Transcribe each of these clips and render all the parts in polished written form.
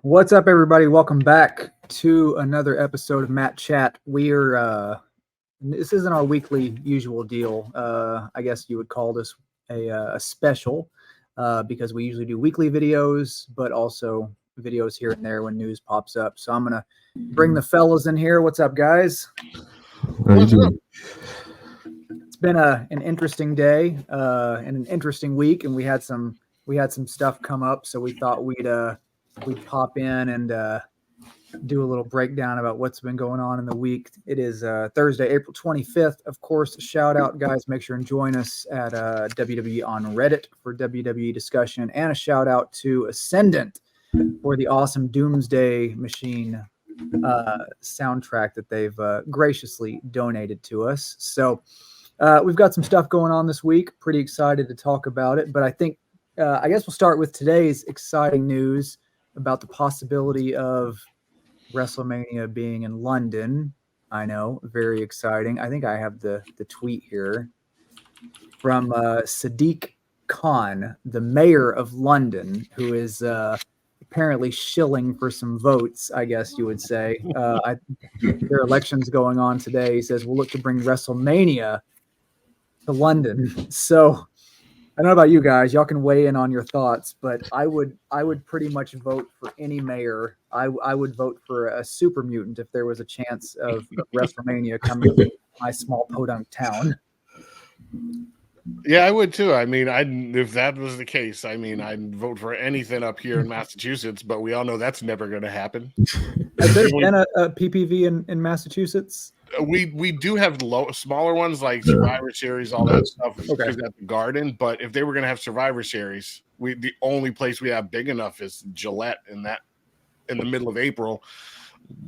What's up, everybody? Welcome back to another episode of Mat Chat. This isn't our weekly usual deal. I guess you would call this a special because we usually do weekly videos, but also videos here and there when news pops up. So I'm going to bring the fellas in here. What's up, guys? How you doing? It's been an interesting day and an interesting week, and we had some stuff come up, so we thought we'd pop in and do a little breakdown about what's been going on in the week. It is Thursday, April 25th. Of course, shout out, guys. Make sure and join us at WWE on Reddit for WWE discussion, and a shout out to Ascendant for the awesome Doomsday Machine soundtrack that they've graciously donated to us. So we've got some stuff going on this week. Pretty excited to talk about it, but I think I guess we'll start with today's exciting news about the possibility of WrestleMania being in London. I know, very exciting. I think I have the tweet here from Sadiq Khan, the mayor of London, who is apparently shilling for some votes, I guess you would say. There are elections going on today. He says, we'll look to bring WrestleMania to London. So I don't know about you guys. Y'all can weigh in on your thoughts, but I would pretty much vote for any mayor. I would vote for a super mutant if there was a chance of WrestleMania coming to my small podunk town. Yeah, I would too. I mean, if that was the case, I'd vote for anything up here in Massachusetts, but we all know that's never going to happen. Has there been a PPV in Massachusetts? We do have smaller ones like Survivor Series, all that stuff. Okay. At the Garden, but if they were going to have Survivor Series, the only place we have big enough is Gillette in the middle of April,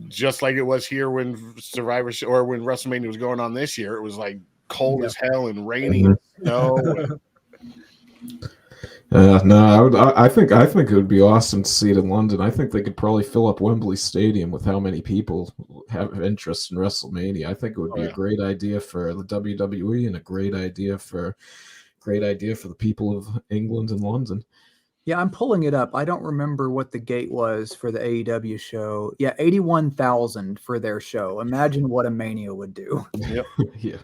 just like it was here when when WrestleMania was going on this year. It was like cold as hell and rainy and snow. No, I think it would be awesome to see it in London. I think they could probably fill up Wembley Stadium with how many people have interest in WrestleMania. I think it would be a great idea for the WWE and a great idea for the people of England and London. Yeah, I'm pulling it up. I don't remember what the gate was for the AEW show. Yeah, 81,000 for their show. Imagine what a Mania would do. Yep. Yeah.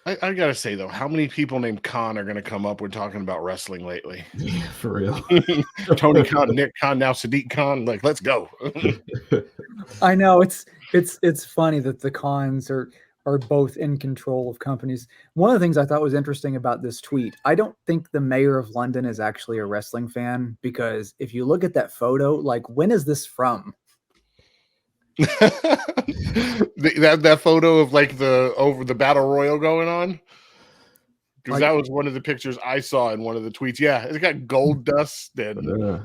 I gotta say though, how many people named Khan are gonna come up when talking about wrestling lately? Yeah, for real. Tony Khan, Nick Khan, now Sadiq Khan. Like, let's go. I know it's funny that the Khans are both in control of companies. One of the things I thought was interesting about this tweet, I don't think the mayor of London is actually a wrestling fan, because if you look at that photo, like, when is this from? that photo of like the battle royal going on, because that was one of the pictures I saw in one of the tweets. Yeah, it's got gold dust and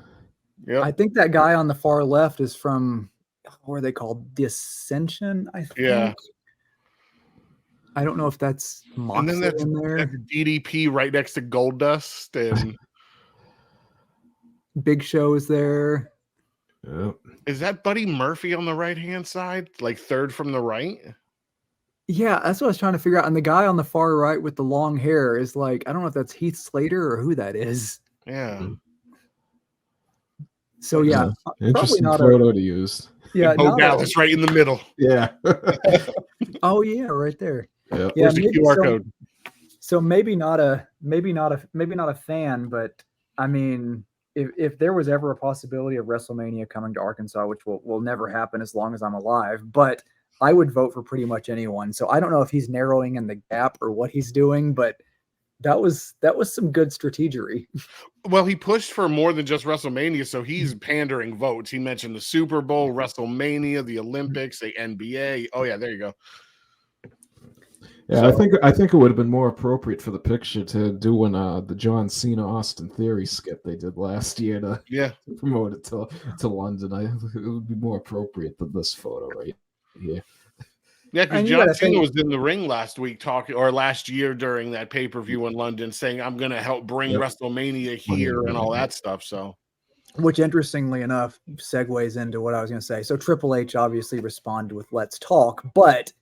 I think that guy on the far left is from, what are they called? The Ascension, I think. Yeah. I don't know if that's Moxley and then that's in there. DDP right next to gold dust, and Big Show is there. Yep. Is that Buddy Murphy on the right-hand side? Like third from the right? Yeah, that's what I was trying to figure out. And the guy on the far right with the long hair is like, I don't know if that's Heath Slater or who that is. Yeah. So yeah, Interesting photo to use. Yeah, Dallas right in the middle. Yeah. Oh yeah, right there. Yep. Where's the QR code? So maybe not a fan, but I mean, if there was ever a possibility of WrestleMania coming to Arkansas, which will never happen as long as I'm alive, but I would vote for pretty much anyone. So I don't know if he's narrowing in the gap or what he's doing, but that was some good strategery. Well, he pushed for more than just WrestleMania, so he's pandering votes. He mentioned the Super Bowl, WrestleMania, the Olympics, the NBA. Oh yeah, there you go. Yeah, so, I think it would have been more appropriate for the picture to do when the John Cena Austin Theory skit they did last year to promote it to London. It would be more appropriate than this photo right here. Yeah, because John Cena was in the ring last year during that pay-per-view in London, saying, "I'm going to help bring WrestleMania here and all that stuff." So, which interestingly enough segues into what I was going to say. So Triple H obviously responded with "Let's talk," but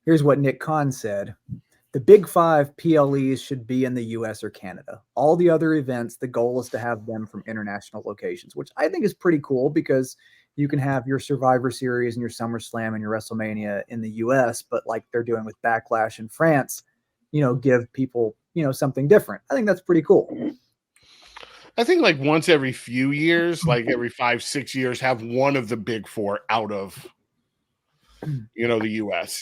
here's what Nick Khan said. the big 5 PLEs should be in the US or Canada. All the other events, the goal is to have them from international locations, which I think is pretty cool because you can have your Survivor Series and your SummerSlam and your WrestleMania in the US, but like they're doing with Backlash in France, give people, something different. I think that's pretty cool. I think like once every few years, like every 5-6 years, have one of the big 4 out of the US,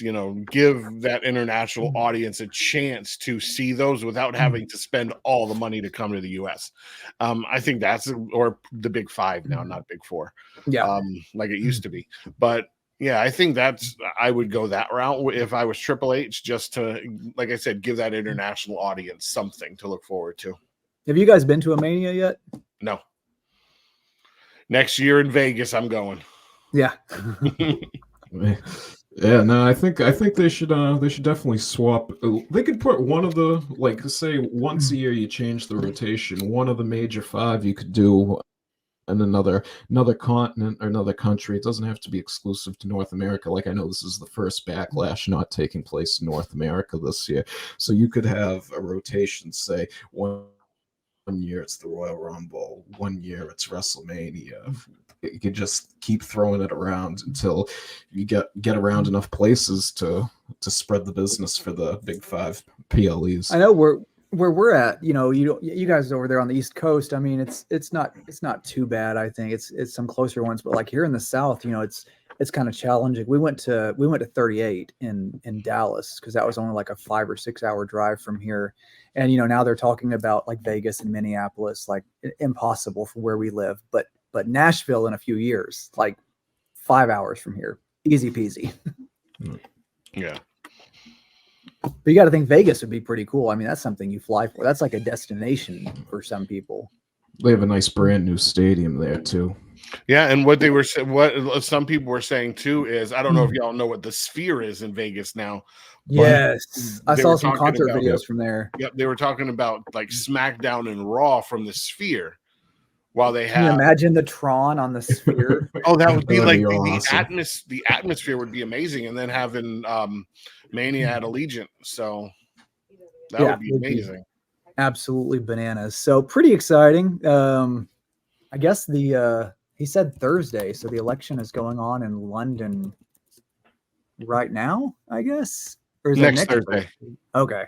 give that international audience a chance to see those without having to spend all the money to come to the US. I think or the big 5 now, not big 4. Yeah. Like it used to be. But yeah, I think I would go that route if I was Triple H, just to, like I said, give that international audience something to look forward to. Have you guys been to a Mania yet? No. Next year in Vegas, I'm going. Yeah. Yeah, no, I think they should definitely swap. They could put one of the, like, say once a year you change the rotation. One of the major 5 you could do in another continent or another country. It doesn't have to be exclusive to North America. Like, I know this is the first Backlash not taking place in North America this year, so you could have a rotation. Say one year it's the Royal Rumble, one year it's WrestleMania. You could just keep throwing it around until you get around enough places to spread the business for the big 5 PLEs. I know where we're at. You guys over there on the East Coast. I mean, it's not too bad. I think it's some closer ones, but like here in the South, it's kind of challenging. We went to 38 in Dallas because that was only like a 5 or 6 hour drive from here. And now they're talking about like Vegas and Minneapolis, like impossible for where we live. But Nashville in a few years, like 5 hours from here, easy peasy. Yeah. But you got to think Vegas would be pretty cool. I mean, that's something you fly for. That's like a destination for some people. They have a nice brand new stadium there too. Yeah, and what some people were saying too is, I don't know if y'all know what the Sphere is in Vegas now. Yes, I saw some concert videos from there. Yep, they were talking about like SmackDown and Raw from the Sphere. While they have, can you imagine the Tron on the Sphere? Oh, that would be like awesome. the atmosphere would be amazing, and then having Mania at Allegiant, so that would be amazing. Absolutely bananas. So pretty exciting. I guess he said Thursday, so the election is going on in London right now, I guess, or is next Thursday? Okay.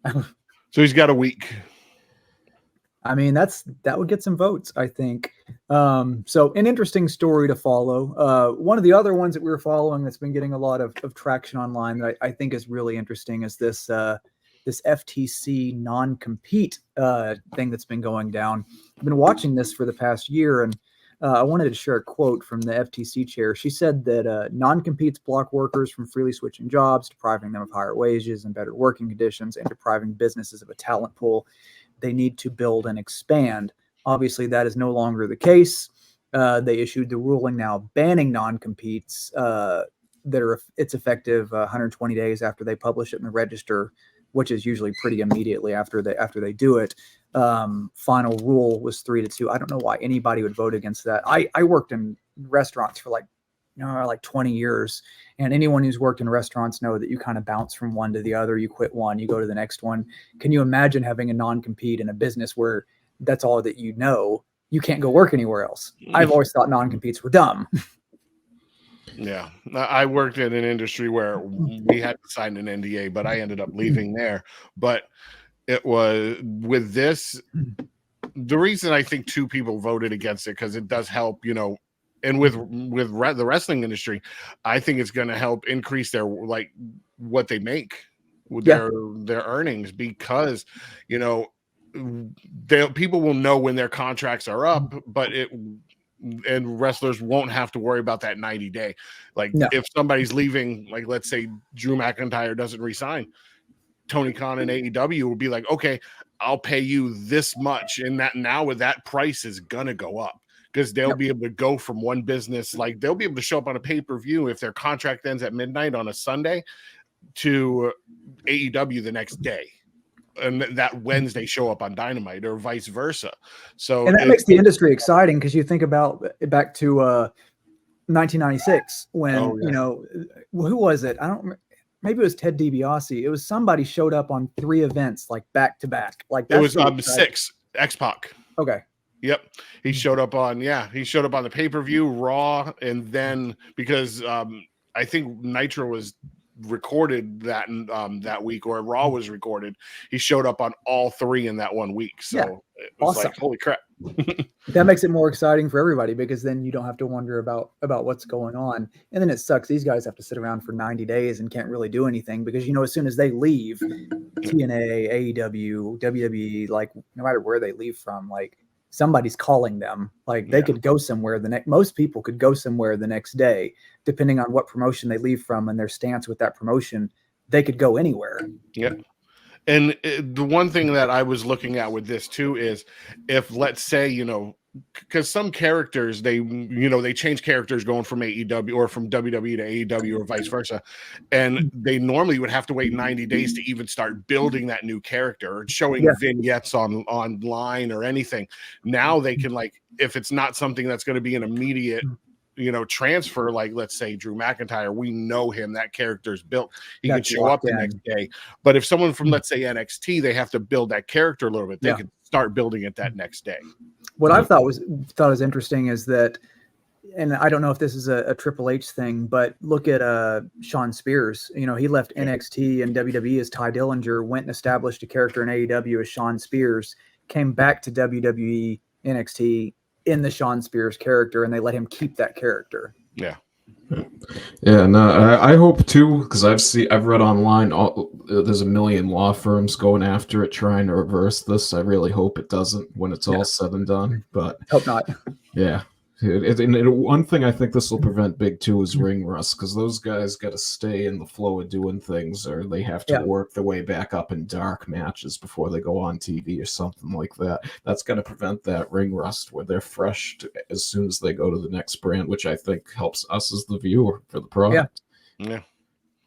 So he's got a week. I mean, that would get some votes, I think. So an interesting story to follow. One of the other ones that we were following that's been getting a lot of traction online that I think is really interesting is this FTC non-compete thing that's been going down. I've been watching this for the past year, and I wanted to share a quote from the FTC chair. She said that non-competes block workers from freely switching jobs, depriving them of higher wages and better working conditions, and depriving businesses of a talent pool they need to build and expand. Obviously, that is no longer the case. They issued the ruling now banning non-competes it's effective 120 days after they publish it in the register, which is usually pretty immediately after they do it. Final rule was 3-2. I don't know why anybody would vote against that. I worked in restaurants for like 20 years, and anyone who's worked in restaurants know that you kind of bounce from one to the other. You quit one, you go to the next one. Can you imagine having a non-compete in a business where that's all that you know? You can't go work anywhere else. I've always thought non-competes were dumb. Yeah, I worked in an industry where we had to sign an NDA, but I ended up leaving there. But it was with this, the reason I think 2 people voted against it, because it does help, and with the wrestling industry, I think it's going to help increase their what they make with their earnings, because people will know when their contracts are up, and wrestlers won't have to worry about that 90-day. If somebody's leaving, like let's say Drew McIntyre doesn't resign, Tony Khan and AEW will be like, okay, I'll pay you this much, and that now with that price is gonna go up. Because they'll be able to go from one business, like they'll be able to show up on a pay-per-view if their contract ends at midnight on a Sunday to AEW the next day. And that Wednesday show up on Dynamite or vice versa. So and that makes the industry exciting, because you think about back to 1996 when, who was it? I don't remember. maybe it was Ted DiBiase. It was somebody showed up on 3 events like back to back. Like it was 6 X-Pac. Okay. Yep. He showed up on the pay-per-view, Raw, and then because I think Nitro was recorded that week, or Raw was recorded, he showed up on all 3 in that 1 week. So it was awesome. like, holy crap. That makes it more exciting for everybody, because then you don't have to wonder about what's going on. And then it sucks. These guys have to sit around for 90 days and can't really do anything, because, as soon as they leave, TNA, AEW, WWE, like no matter where they leave from, like somebody's calling them. Like they could go somewhere most people could go somewhere the next day, depending on what promotion they leave from and their stance with that promotion. They could go anywhere. Yeah. And the one thing that I was looking at with this too is, if let's say, because some characters, they change characters going from AEW or from WWE to AEW or vice versa. And they normally would have to wait 90 days to even start building that new character or showing vignettes online or anything. Now they can, like, if it's not something that's going to be an immediate transfer, like let's say Drew McIntyre, we know him, that character's built, he can show up the next day. But if someone from, let's say, NXT, they have to build that character a little bit, they can start building it that next day. What I thought was interesting is that, and I don't know if this is a Triple H thing, but look at Shawn Spears. He left NXT and WWE as Ty Dillinger, went and established a character in AEW as Shawn Spears, came back to WWE NXT in the Shawn Spears character, and they let him keep that character. Yeah, no, I hope too, because I've read online, there's a million law firms going after it, trying to reverse this. I really hope it doesn't when it's all said and done, but hope not. Yeah. And one thing I think this will prevent big too is ring rust, because those guys got to stay in the flow of doing things, or they have to work their way back up in dark matches before they go on TV or something like that. That's going to prevent that ring rust where they're fresh as soon as they go to the next brand, which I think helps us as the viewer for the product. Yeah.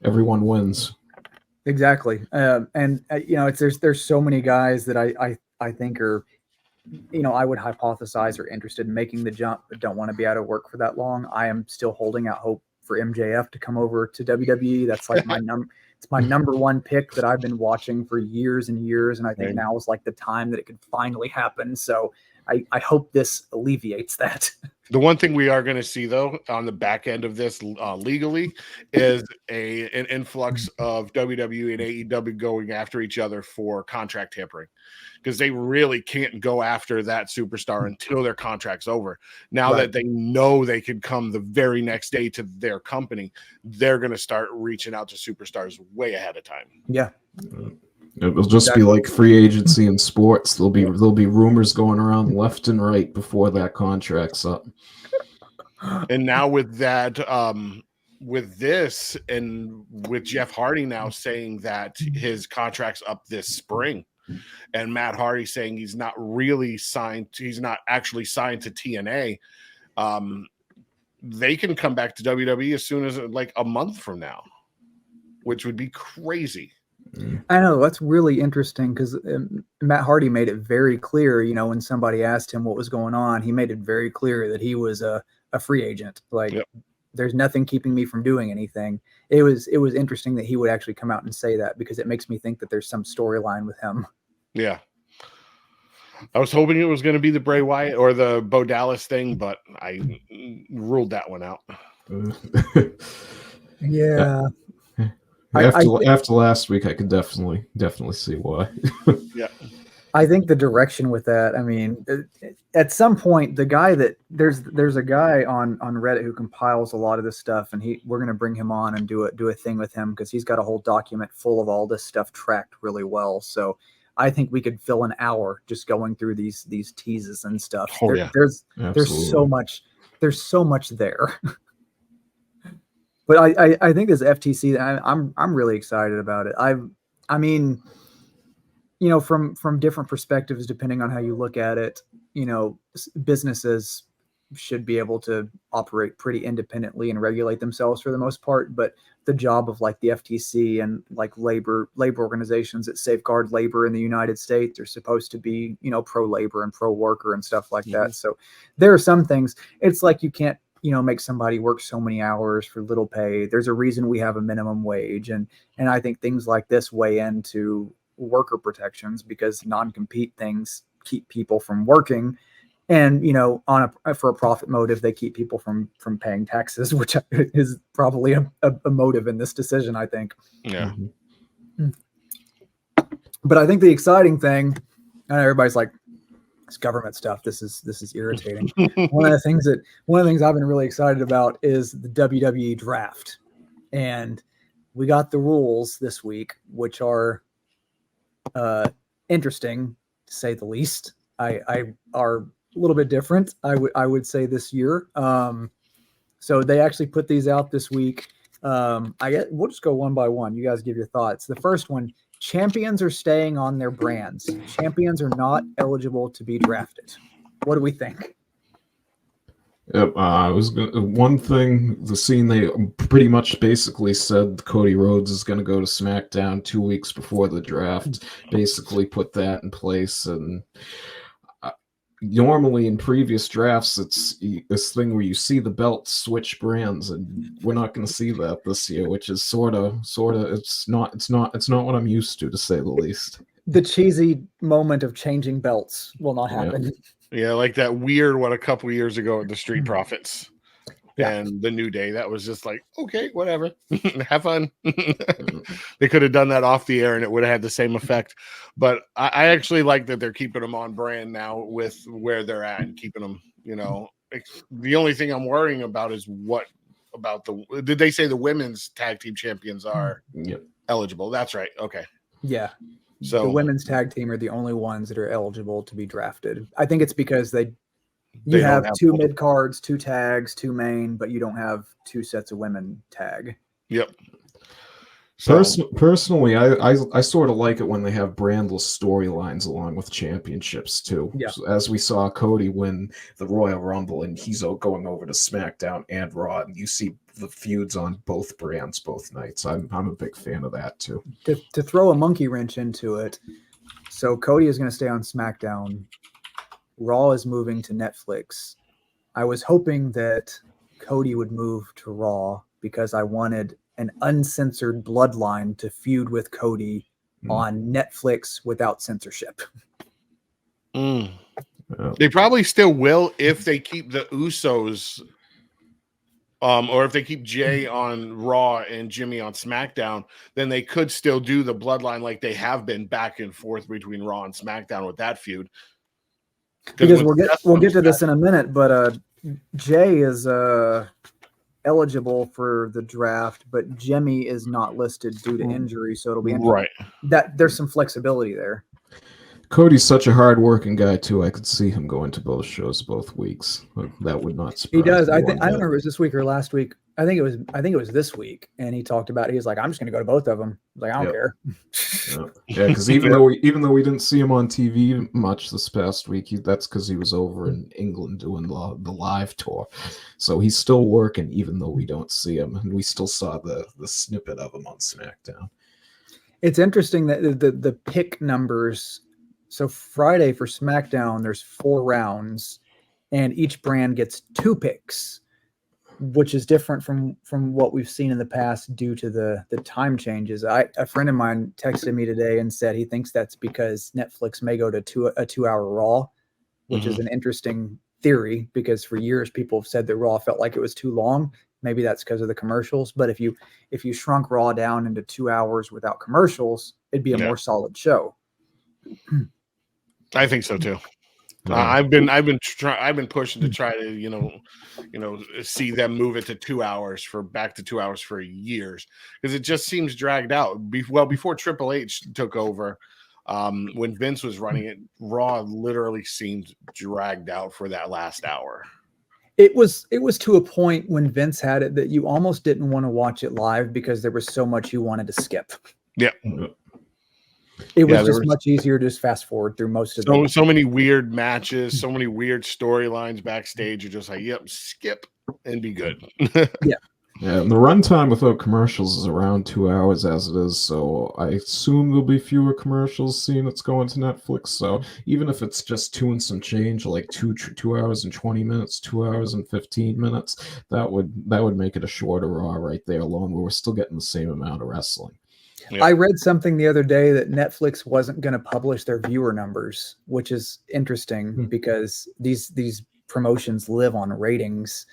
Everyone wins. Exactly. There's so many guys that I think are, I would hypothesize are interested in making the jump, but don't want to be out of work for that long. I am still holding out hope for MJF to come over to WWE. That's like it's my number one pick that I've been watching for years and years. And I think now is like the time that it could finally happen. So I hope this alleviates that. The one thing we are going to see, though, on the back end of this legally is an influx of WWE and AEW going after each other for contract tampering, because they really can't go after that superstar until their contract's over. Now that they know they could come the very next day to their company, they're going to start reaching out to superstars way ahead of time. Yeah. It will just be like free agency in sports. There'll be rumors going around left and right before that contract's up. And now with that, with this, and with Jeff Hardy now saying that his contract's up this spring, and Matt Hardy saying he's not actually signed to TNA, they can come back to WWE as soon as like a month from now, which would be crazy. I know, that's really interesting, because Matt Hardy made it very clear, when somebody asked him what was going on, he made it very clear that he was a free agent. Like, there's nothing keeping me from doing anything. It was interesting that he would actually come out and say that, because it makes me think that there's some storyline with him. Yeah. I was hoping it was going to be the Bray Wyatt or the Bo Dallas thing, but I ruled that one out. Yeah. After last week, I could definitely see why. Yeah. I think the direction with that, I mean, at some point, the guy that there's a guy on Reddit who compiles a lot of this stuff, and we're going to bring him on and do a thing with him, because he's got a whole document full of all this stuff tracked really well. So I think we could fill an hour just going through these teases and stuff. There's so much there. But I think this FTC, I'm really excited about it. I mean, from different perspectives, depending on how you look at it, businesses should be able to operate pretty independently and regulate themselves for the most part. But the job of like the FTC and like labor organizations that safeguard labor in the United States are supposed to be, pro labor and pro worker and stuff like that. So there are some things, it's like you can't make somebody work so many hours for little pay. There's a reason we have a minimum wage, and I think things like this weigh into worker protections, because non-compete things keep people from working, and for a profit motive, they keep people from paying taxes, which is probably a motive in this decision, I think. Yeah. But I think the exciting thing, and everybody's like, it's government stuff. This is irritating. One of the things I've been really excited about is the WWE draft, and we got the rules this week, which are interesting to say the least. I are a little bit different, I would say, this year. So they actually put these out this week. We'll just go one by one. You guys give your thoughts. The first one: champions are staying on their brands. Champions are not eligible to be drafted. What do we think? Yep, one thing. The scene, they pretty much basically said Cody Rhodes is going to go to SmackDown 2 weeks before the draft. Basically, put that in place. And normally in previous drafts, it's this thing where you see the belts switch brands, and we're not going to see that this year, which is sort of. It's not what I'm used to say the least. The cheesy moment of changing belts will not happen. Yeah, like that weird one a couple years ago at the Street Profits and the New Day. That was just like, okay, whatever, have fun. They could have done that off the air and it would have had the same effect. But I actually like that they're keeping them on brand now with where they're at and keeping them. The only thing I'm worrying about is did they say the women's tag team champions are eligible? That's right. Okay. Yeah. So the women's tag team are the only ones that are eligible to be drafted. I think it's because you have two mid cards, 2 tags, 2 main, but you don't have 2 sets of women tag. Yep. So, personally, I sort of like it when they have brandless storylines along with championships too. Yeah. So, as we saw Cody win the Royal Rumble, and he's going over to SmackDown and Raw, and you see the feuds on both brands both nights. I'm a big fan of that too. To throw a monkey wrench into it, so Cody is going to stay on SmackDown. Raw is moving to Netflix. I was hoping that Cody would move to Raw because I wanted an uncensored bloodline to feud with Cody on Netflix without censorship. They probably still will if they keep the Usos, or if they keep Jay on Raw and Jimmy on SmackDown, then they could still do the bloodline like they have been back and forth between Raw and SmackDown with that feud. Because we'll get to this in a minute, but Jay is eligible for the draft, but Jimmy is not listed due to injury, so it'll be right. That there's some flexibility there. Cody's such a hard-working guy too. I could see him going to both shows both weeks. That would not surprise me. He does. I don't remember if it was this week or last week. I think it was this week, and he talked about it. He's like, I'm just going to go to both of them. I was like, I don't care. Yeah, because even though we didn't see him on TV much this past week, that's because he was over in England doing the live tour. So he's still working, even though we don't see him, and we still saw the snippet of him on SmackDown. It's interesting that the pick numbers. So Friday for SmackDown, there's 4 rounds, and each brand gets 2 picks, which is different from what we've seen in the past due to the time changes. A friend of mine texted me today and said he thinks that's because Netflix may go to a 2-hour Raw, which is an interesting theory, because for years people have said that Raw felt like it was too long. Maybe that's because of the commercials, but if you shrunk Raw down into 2 hours without commercials, it'd be a more solid show. I think so too. I've been pushing to try to see them move it to 2 hours back to 2 hours for years, because it just seems dragged out. Before Triple H took over, when Vince was running it, Raw literally seemed dragged out for that last hour. It was to a point when Vince had it that you almost didn't want to watch it live because there was so much you wanted to skip. Yeah. It was just much easier to just fast forward through most of it. So many weird matches, so many weird storylines backstage. You're just like, yep, skip and be good. Yeah. Yeah, and the runtime without commercials is around 2 hours as it is, so I assume there'll be fewer commercials seeing it's going to Netflix. So even if it's just two and some change, like 2 hours and 20 minutes, 2 hours and 15 minutes, that would make it a shorter Raw right there alone, where we're still getting the same amount of wrestling. Yeah. I read something the other day that Netflix wasn't going to publish their viewer numbers, which is interesting because these promotions live on ratings.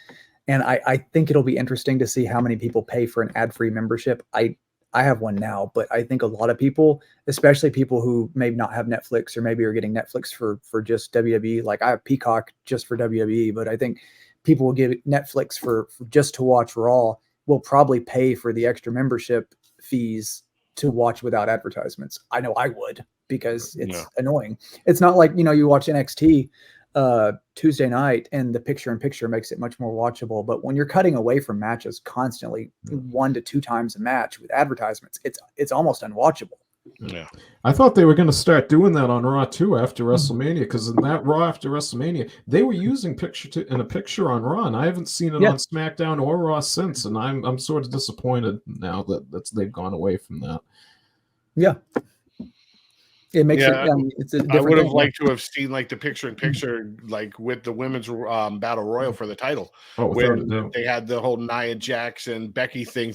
And I think it'll be interesting to see how many people pay for an ad-free membership. I have one now, but I think a lot of people, especially people who maybe not have Netflix or maybe are getting Netflix for just WWE. Like I have Peacock just for WWE, but I think people will give Netflix for just to watch Raw will probably pay for the extra membership fees to watch without advertisements. I know I would because it's annoying. It's not like, you watch NXT Tuesday night and the picture-in-picture makes it much more watchable. But when you're cutting away from matches constantly 1 to 2 times a match with advertisements, it's almost unwatchable. Yeah, I thought they were going to start doing that on Raw too after WrestleMania, because in that Raw after WrestleMania, they were using picture on Raw, and I haven't seen it on SmackDown or Raw since, and I'm sort of disappointed now that they've gone away from that. Yeah. It makes it. It's a I would have liked to have seen like the picture-in-picture, like with the women's battle royal for the title, where they had the whole Nia Jax and Becky thing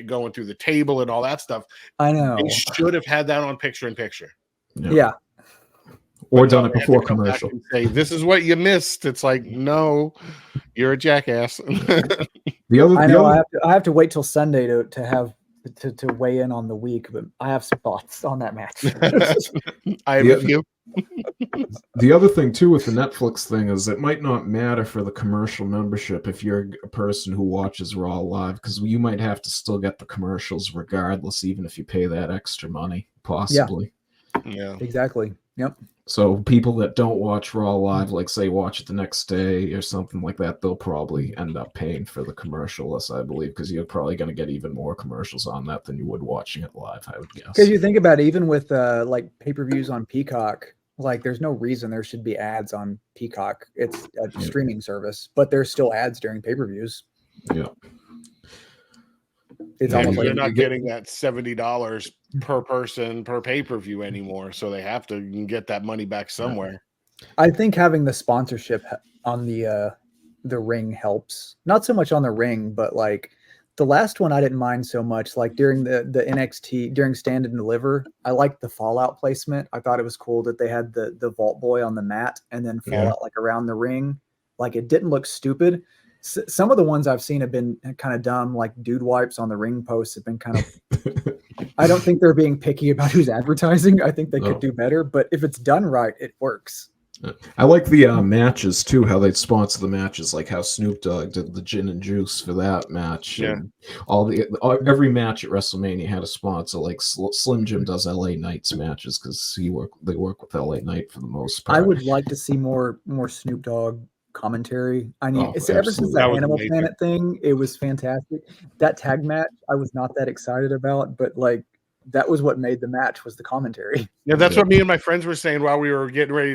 going through the table and all that stuff. I know they should have had that on picture-in-picture. Yeah. Or done it before commercial. And say, this is what you missed. It's like, no, you're a jackass. I have to wait till Sunday to have. To weigh in on the week, but I have some thoughts on that match. I have a few. The other thing too with the Netflix thing is it might not matter for the commercial membership if you're a person who watches Raw live, because you might have to still get the commercials regardless, even if you pay that extra money, possibly. Yeah, exactly. Yep. So people that don't watch Raw live, like say watch it the next day or something like that, they'll probably end up paying for the commercialless, I believe, because you're probably going to get even more commercials on that than you would watching it live, I would guess. Because you think about it, even with like pay-per-views on Peacock, like there's no reason there should be ads on Peacock. It's a streaming service, but there's still ads during pay-per-views. Yeah. It's almost like they're not getting that $70 per person per pay-per-view anymore, so they have to get that money back somewhere. I think having the sponsorship on the ring helps. Not so much on the ring, but like the last one I didn't mind so much. Like during the NXT during Stand and Deliver, I liked the Fallout placement. I thought it was cool that they had the Vault Boy on the mat and then Fallout like around the ring. Like it didn't look stupid. Some of the ones I've seen have been kind of dumb, like dude wipes on the ring posts have been kind of. I don't think they're being picky about who's advertising. I think they could do better, but if it's done right, it works. I like the matches too, how they sponsor the matches, like how Snoop Dogg did the gin and juice for that match. Yeah. And every match at WrestleMania had a sponsor, like Slim Jim does LA Knight's matches because they work with LA Knight for the most part. I would like to see more Snoop Dogg commentary. I mean, ever since that Animal Planet thing, it was fantastic. That tag match, I was not that excited about, but like that was what made the match was the commentary. Yeah, that's what me and my friends were saying while it was getting ready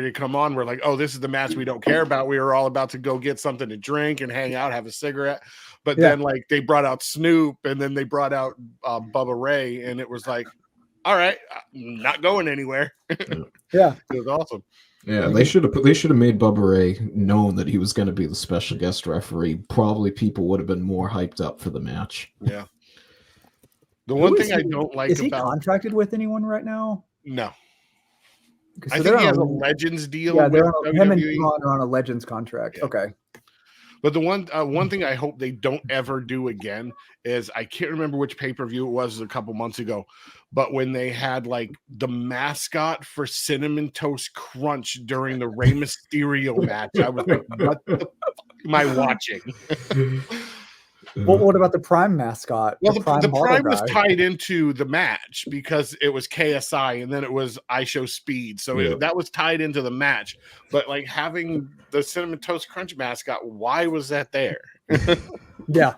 to come on. We're like, oh, this is the match we don't care about. We were all about to go get something to drink and hang out, have a cigarette. But then like they brought out Snoop and then they brought out Bubba Ray, and it was like, all right, not going anywhere. Yeah. It was awesome. Yeah, they should have made Bubba Ray known that he was going to be the special guest referee. Probably people would have been more hyped up for the match. Yeah. The one thing I don't like is he contracted with anyone right now? No. So I think he has a Legends deal. Yeah, with him WWE. and Devon are on a Legends contract. Yeah. Okay. But the one thing I hope they don't ever do again is I can't remember which pay-per-view it was a couple months ago, but when they had like the mascot for Cinnamon Toast Crunch during the Rey Mysterio match, I was like, what the fuck am I watching? Well, what about the Prime mascot? Well, the Prime was tied into the match because it was KSI and then it was I Show Speed. So that was tied into the match. But like having the Cinnamon Toast Crunch mascot, why was that there? Yeah.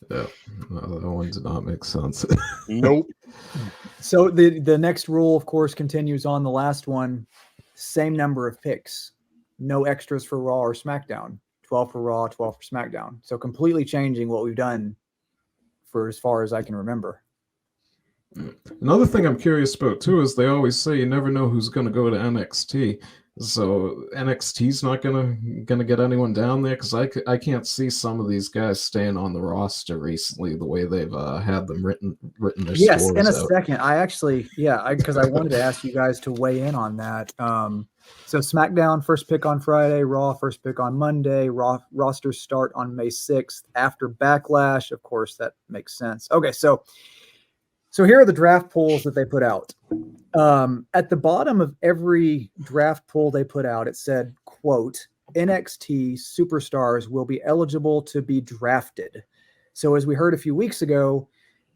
That one did not make sense. Nope. So the next rule, of course, continues on the last one. Same number of picks. No extras for Raw or SmackDown. 12 for Raw, 12 for SmackDown. So completely changing what we've done for as far as I can remember. Another thing I'm curious about too is they always say you never know who's going to go to NXT. So NXT's not gonna get anyone down there, because I can't see some of these guys staying on the roster recently the way they've had them written their Yes, in a stories out. second. Because I wanted to ask you guys to weigh in on that. So SmackDown first pick on Friday, Raw first pick on Monday. Rosters start on May 6th after Backlash. Of course, that makes sense. Okay, so here are the draft polls that they put out. At the bottom of every draft poll they put out, it said, quote, NXT superstars will be eligible to be drafted. So as we heard a few weeks ago,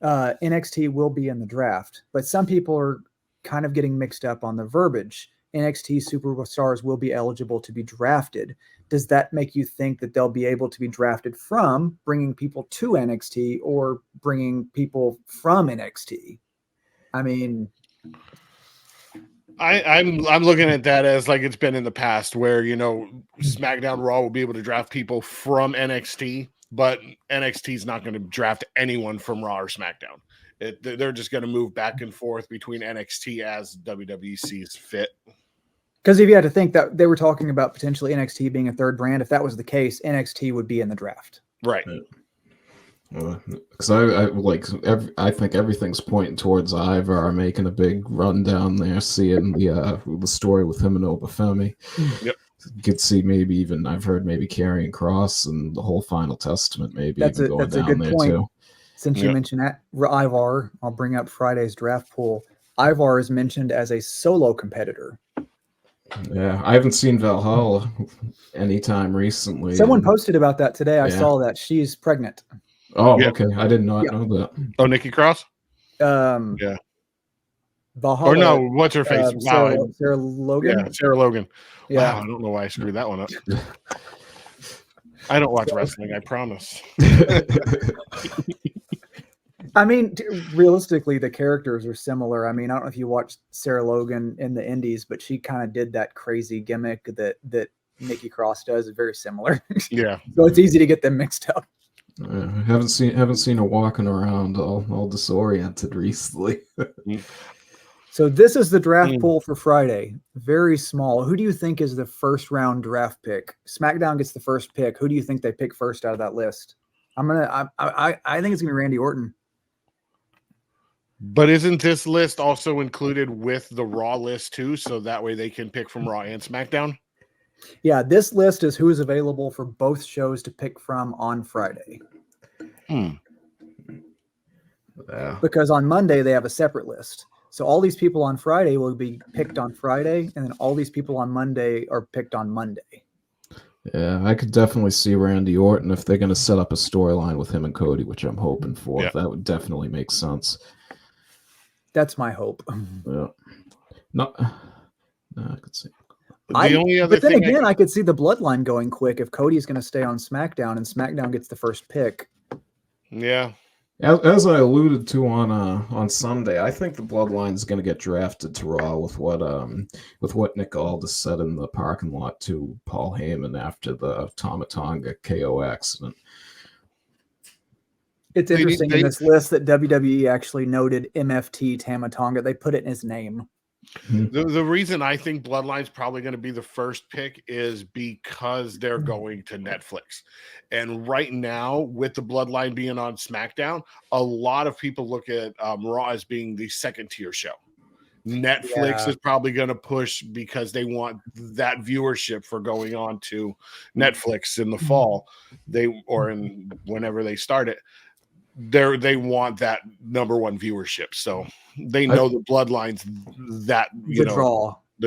NXT will be in the draft, but some people are kind of getting mixed up on the verbiage. NXT superstars will be eligible to be drafted. Does that make you think that they'll be able to be drafted from bringing people to NXT or bringing people from NXT? I mean, I'm looking at that as like it's been in the past, where SmackDown, Raw will be able to draft people from NXT, but NXT is not going to draft anyone from Raw or SmackDown. They're just going to move back and forth between NXT as WWE sees fit. Because if you had to think that they were talking about potentially NXT being a third brand, if that was the case, NXT would be in the draft. Right. Because I think everything's pointing towards Ivar making a big run down there, seeing the story with him and Obafemi. Yep. You could see I've heard maybe Karrion Kross and the whole Final Testament maybe that's even going a down good there point. too. Since you mentioned that, Ivar, I'll bring up Friday's draft pool. Ivar is mentioned as a solo competitor. Yeah, I haven't seen Valhalla anytime recently. Someone posted about that today. I saw that she's pregnant. Oh, okay. I did not know that. Oh, Nikki Cross? Yeah. Valhalla. Or no, what's her face? Sarah Logan? Yeah, Sarah Logan. Yeah. Wow, I don't know why I screwed that one up. I don't watch wrestling, I promise. I mean, realistically, the characters are similar. I mean, I don't know if you watched Sarah Logan in the Indies, but she kind of did that crazy gimmick that Nikki Cross does. It's very similar. Yeah. So it's easy to get them mixed up. Haven't seen her walking around all disoriented recently. So this is the draft pool for Friday. Very small. Who do you think is the first round draft pick? SmackDown gets the first pick. Who do you think they pick first out of that list? I think it's gonna be Randy Orton. But isn't this list also included with the Raw list too? So that way they can pick from Raw and SmackDown? Yeah, this list is who is available for both shows to pick from on Friday. Because on Monday they have a separate list. So all these people on Friday will be picked on Friday, and then all these people on Monday are picked on Monday. Yeah, I could definitely see Randy Orton if they're going to set up a storyline with him and Cody, which I'm hoping for. Yeah. That would definitely make sense. That's my hope. Yeah. No, I could see. But then again, I could see the bloodline going quick if Cody's going to stay on SmackDown and SmackDown gets the first pick. Yeah. As I alluded to on Sunday, I think the bloodline is going to get drafted to Raw with what Nick Aldis said in the parking lot to Paul Heyman after the Tama Tonga KO accident. It's interesting in this list that WWE actually noted MFT Tama Tonga. They put it in his name. The reason I think Bloodline's probably going to be the first pick is because they're going to Netflix. And right now, with the Bloodline being on SmackDown, a lot of people look at Raw as being the second tier show. Netflix is probably going to push because they want that viewership for going on to Netflix in the fall, whenever they start it. They want that number one viewership, so they know the Bloodline's the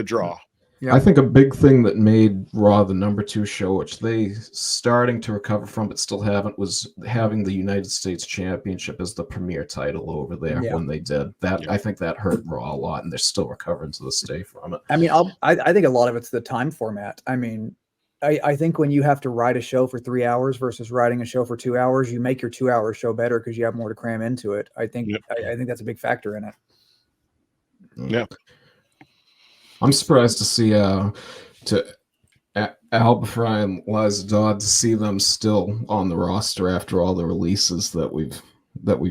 draw. Yeah. I think a big thing that made Raw the number 2 show, which they starting to recover from but still haven't, was having the United States Championship as the premier title over there when they did that. I think that hurt Raw a lot, and they're still recovering to this day from it. I mean, I think a lot of it's the time format. I mean, I think when you have to write a show for 3 hours versus writing a show for 2 hours, you make your 2-hour show better because you have more to cram into it. I think I think that's a big factor in it. Yeah. I'm surprised to see Alba Fry and Liza Dodd, to see them still on the roster after all the releases that we've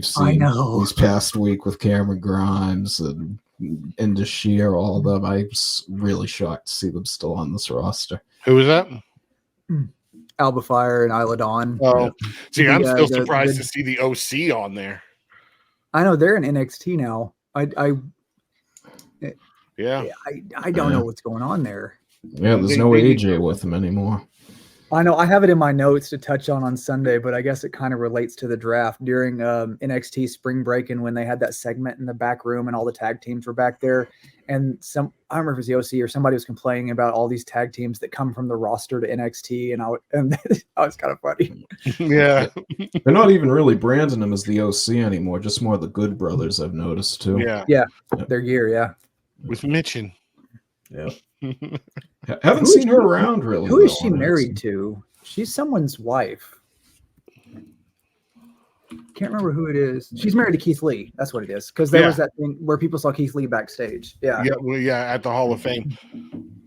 seen this past week with Cameron Grimes and Indashir, all of them. I'm really shocked to see them still on this roster. Who was that? Alba Fire and Isla Dawn. Oh, see, I'm still surprised to see the OC on there. I know they're in NXT now. I don't know what's going on there. Yeah, there's no AJ with them anymore. I know I have it in my notes to touch on Sunday, but I guess it kind of relates to the draft during NXT spring break, and when they had that segment in the back room and all the tag teams were back there, and I don't remember if it was the OC or somebody was complaining about all these tag teams that come from the roster to NXT, and that was kind of funny. Yeah, they're not even really branding them as the OC anymore, just more the Good Brothers. I've noticed too. Yeah, their gear, yeah, with Mitchin. Yeah. Haven't seen her around really. Who is she married to? She's someone's wife. Can't remember who it is. She's married to Keith Lee. That's what it is. Because there was that thing where people saw Keith Lee backstage. Yeah. At the Hall of Fame.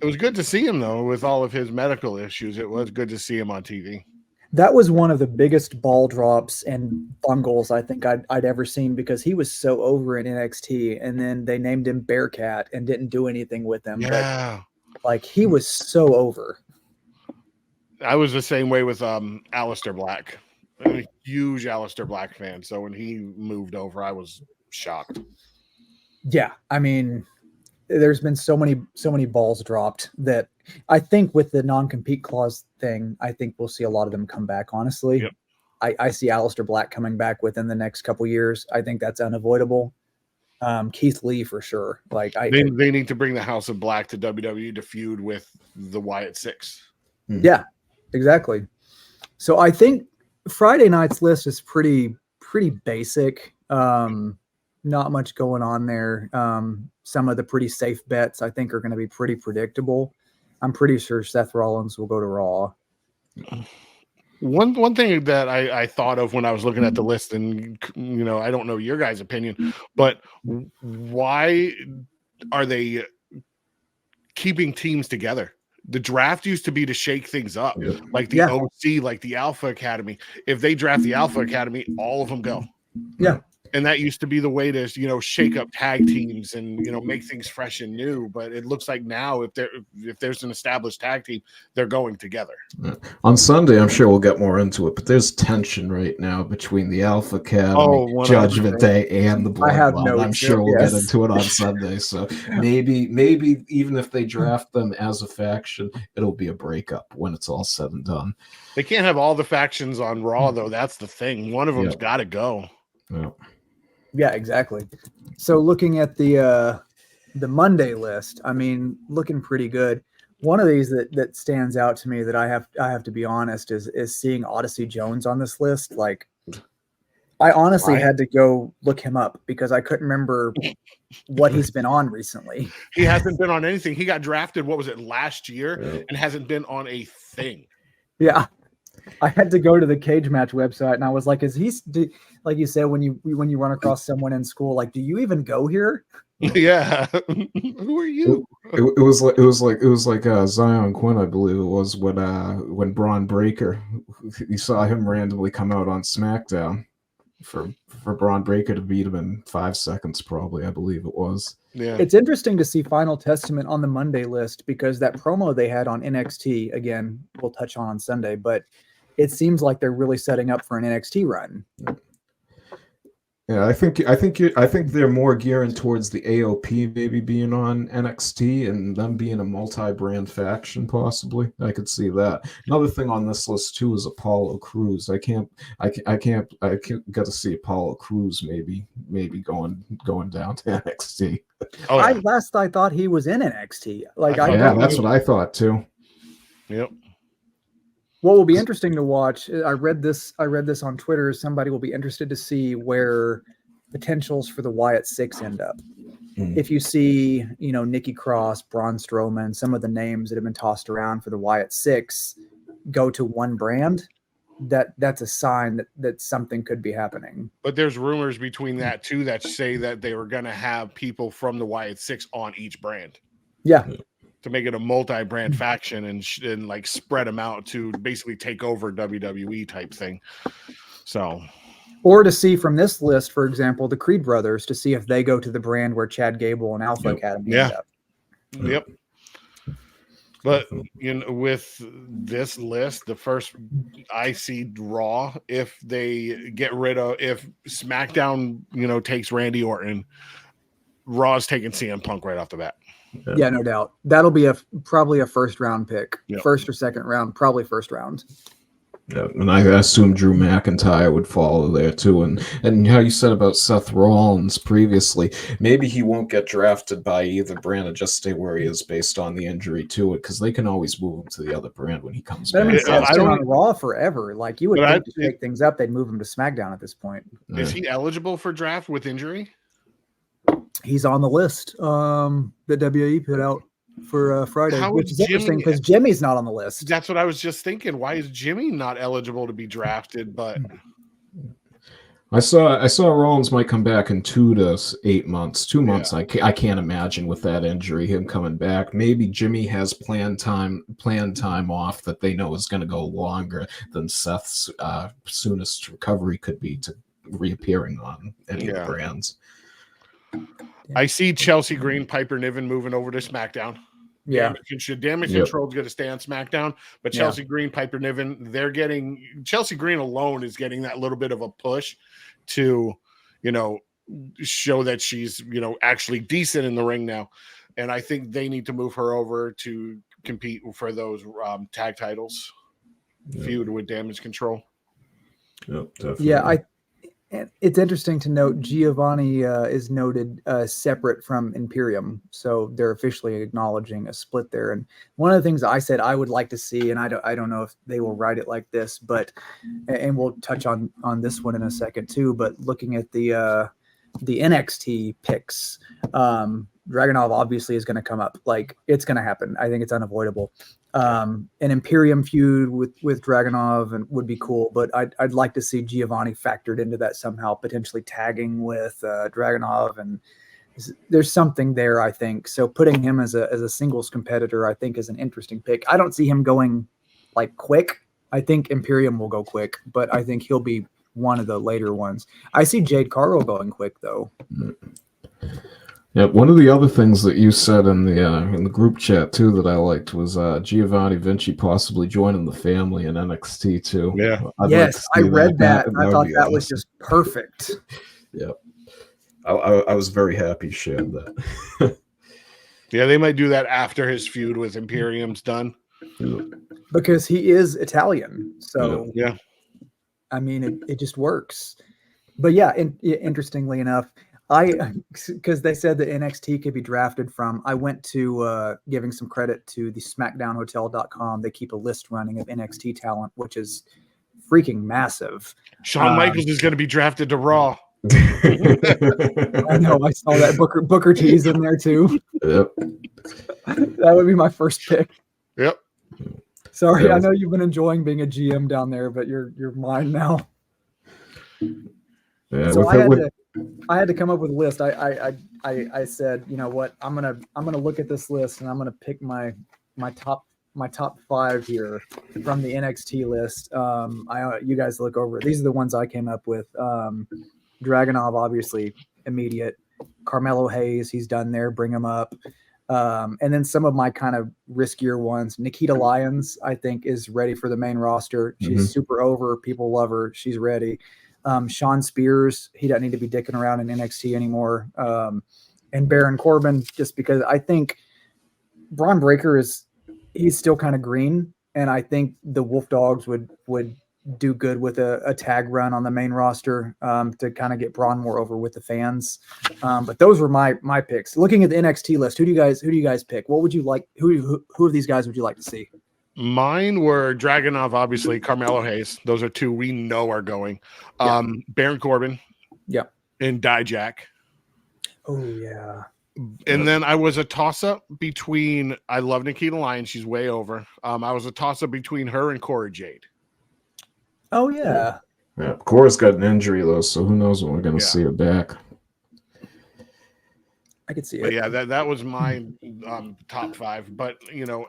It was good to see him though, with all of his medical issues. It was good to see him on TV. That was one of the biggest ball drops and bungles I think I'd ever seen, because he was so over in NXT, and then they named him Bearcat and didn't do anything with him. Yeah. But, like, he was so over. I was the same way with Aleister Black. I'm a huge Aleister Black fan. So when he moved over, I was shocked. Yeah. I mean, there's been so many balls dropped that I think with the non-compete clause thing, I think we'll see a lot of them come back, honestly. Yep. I see Aleister Black coming back within the next couple years. I think that's unavoidable. Keith Lee for sure. Like they need to bring the House of Black to WWE to feud with the Wyatt Six. Yeah, exactly. So I think Friday night's list is pretty basic. Not much going on there. Some of the pretty safe bets I think are going to be pretty predictable. I'm pretty sure Seth Rollins will go to Raw. One thing that I thought of when I was looking at the list, and I don't know your guys' opinion, but why are they keeping teams together? The draft used to be to shake things up, like the OC, like the Alpha Academy. If they draft the Alpha Academy, all of them go. Yeah. And that used to be the way to, shake up tag teams and, make things fresh and new. But it looks like now if there's an established tag team, they're going together. On Sunday, I'm sure we'll get more into it, but there's tension right now between the Alpha Academy, Judgment Day, and the Bloodline. I'm sure we'll get into it on Sunday. So maybe even if they draft them as a faction, it'll be a breakup when it's all said and done. They can't have all the factions on Raw, though. That's the thing. One of them's got to go. Yeah, exactly. So looking at the Monday list, I mean, looking pretty good. One of these that stands out to me that I have to be honest is seeing Odyssey Jones on this list. Like, I honestly had to go look him up because I couldn't remember what he's been on recently. He hasn't been on anything. He got drafted, what was it, last year, and hasn't been on a thing. Yeah. I had to go to the Cage Match website, and I was like, "Is he like you said when you run across someone in school? Like, do you even go here?" Yeah, who are you? It was like Zion Quinn, I believe it was when Braun Breaker, you saw him randomly come out on SmackDown for Braun Breaker to beat him in 5 seconds, probably, I believe it was. Yeah, it's interesting to see Final Testament on the Monday list because that promo they had on NXT, again, we'll touch on Sunday, but it seems like they're really setting up for an NXT run. Yeah, I think they're more gearing towards the AOP maybe being on NXT and them being a multi-brand faction possibly. I could see that. Another thing on this list too is Apollo Crews. I can't get to see Apollo Crews maybe going down to NXT. Oh, yeah. I thought he was in NXT. Like that's what I thought too. Yep. What will be interesting to watch, I read this on Twitter, somebody will be interested to see where potentials for the Wyatt Six end up. If you see, Nikki Cross, Braun Strowman, some of the names that have been tossed around for the Wyatt Six go to one brand, that's a sign that something could be happening. But there's rumors between that too that say that they were going to have people from the Wyatt Six on each brand. Yeah. to make it a multi-brand faction and like spread them out to basically take over WWE type thing. So, or to see from this list, for example, the Creed brothers, to see if they go to the brand where Chad Gable and Alpha Academy end up. Yep. But with this list, the first I see Raw, if they get rid of, if SmackDown, takes Randy Orton, Raw's taking CM Punk right off the bat. Yeah, no doubt. That'll be probably a first round pick, first or second round, probably first round. Yeah, and I assume Drew McIntyre would follow there too. And how you said about Seth Rollins previously, maybe he won't get drafted by either brand and just stay where he is based on the injury to it, because they can always move him to the other brand when he comes back. Seth's been on Raw forever. Like, you would think to shake things up, they'd move him to SmackDown at this point. Is he eligible for draft with injury? He's on the list that WWE put out for Friday, which is interesting because Jimmy's not on the list. That's what I was just thinking. Why is Jimmy not eligible to be drafted? But I saw Rollins might come back in 2 to 8 months. 2 months, I can't imagine with that injury him coming back. Maybe Jimmy has planned time off that they know is going to go longer than Seth's soonest recovery could be to reappearing on any of the brands. I see Chelsea Green, Piper Niven moving over to SmackDown. Yeah. Damage Control is going to stay on SmackDown, but Chelsea Green, Piper Niven, Chelsea Green alone is getting that little bit of a push to, show that she's, actually decent in the ring now. And I think they need to move her over to compete for those tag titles, feud with Damage Control. Yep, definitely. Yeah, it's interesting to note Giovanni is noted separate from Imperium, so they're officially acknowledging a split there. And one of the things I said I would like to see, and I don't know if they will write it like this, but and we'll touch on this one in a second too. But looking at the NXT picks, Dragunov obviously is going to come up. Like, it's going to happen. I think it's unavoidable. An Imperium feud with Dragunov and would be cool, but I'd like to see Giovanni factored into that somehow, potentially tagging with Dragunov, and there's something there, I think. So putting him as a singles competitor, I think, is an interesting pick. I don't see him going like quick. I think Imperium will go quick, but I think he'll be one of the later ones. I see Jade Cargill going quick though. Yeah, one of the other things that you said in the group chat too that I liked was Giovanni Vinci possibly joining the family in NXT too. Yeah, yes, I read that. And I thought that was just perfect. Yeah, I was very happy he shared that. Yeah, they might do that after his feud with Imperium's done. Because he is Italian, so yeah. I mean, it just works. But yeah, interestingly enough, because they said that NXT could be drafted from, I went to giving some credit to the SmackDownHotel.com. They keep a list running of NXT talent, which is freaking massive. Shawn Michaels is going to be drafted to Raw. I know, I saw that. Booker T's in there too. Yep. That would be my first pick. Yep. Sorry, I know you've been enjoying being a GM down there, but you're mine now. Yeah, so I had to come up with a list. I said, you know what, I'm gonna look at this list and I'm gonna pick my top 5 here from the NXT list. You guys look over it. These are the ones I came up with. Dragunov, obviously immediate. Carmelo Hayes, he's done there. Bring him up. And then some of my kind of riskier ones. Nikita Lyons, I think, is ready for the main roster. She's super over. People love her. She's ready. Sean Spears, he doesn't need to be dicking around in NXT anymore. And Baron Corbin, just because I think Braun Breaker he's still kind of green, and I think the Wolf Dogs would do good with a tag run on the main roster to kind of get Braun more over with the fans. But those were my picks. Looking at the NXT list, who do you guys pick? What would you like? Who of these guys would you like to see? Mine were Dragunov, obviously, Carmelo Hayes. Those are 2 we know are going. Baron Corbin. Yeah. And Dijak. Oh, yeah. And then I was a toss-up between, I love Nikita Lyons. She's way over. I was a toss-up between her and Cora Jade. Oh, yeah. Yeah, Cora's got an injury, though, so who knows when we're going to see her back. I could see But it. yeah, that was my top 5. But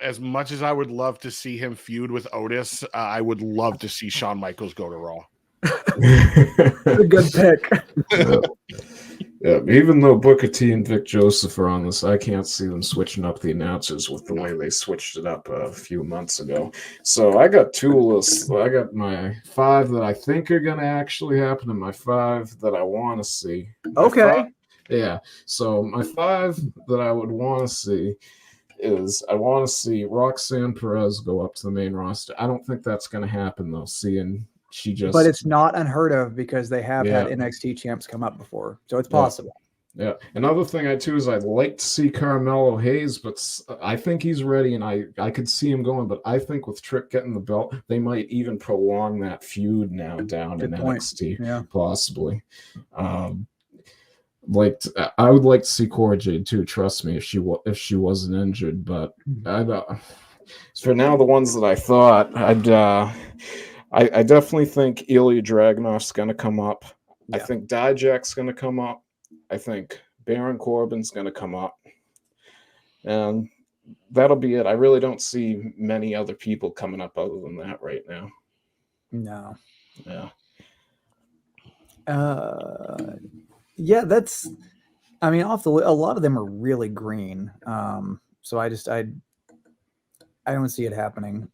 as much as I would love to see him feud with Otis, I would love to see Shawn Michaels go to Raw. A good pick. Yeah, even though Booker T and Vic Joseph are on this, I can't see them switching up the announcers with the way they switched it up a few months ago. So I got 2 lists. I got my 5 that I think are going to actually happen and my 5 that I want to see. Okay. Yeah. So my 5 that I would want to see is I want to see Roxanne Perez go up to the main roster. I don't think that's going to happen, though, seeing she just... But it's not unheard of because they have Yeah. had NXT champs come up before. So it's possible. Yeah. Another thing is I'd like to see Carmelo Hayes, but I think he's ready and I could see him going. But I think with Trick getting the belt, they might even prolong that feud now down in NXT, possibly. I would like to see Cora Jade too. Trust me, if she wasn't injured. But for now, the ones that I thought, I definitely think Ilya Dragunov's going to come up. Yeah. I think Dijak's going to come up. I think Baron Corbin's going to come up. And that'll be it. I really don't see many other people coming up other than that right now. No. Yeah. Yeah, that's... I mean, a lot of them are really green. So I don't see it happening.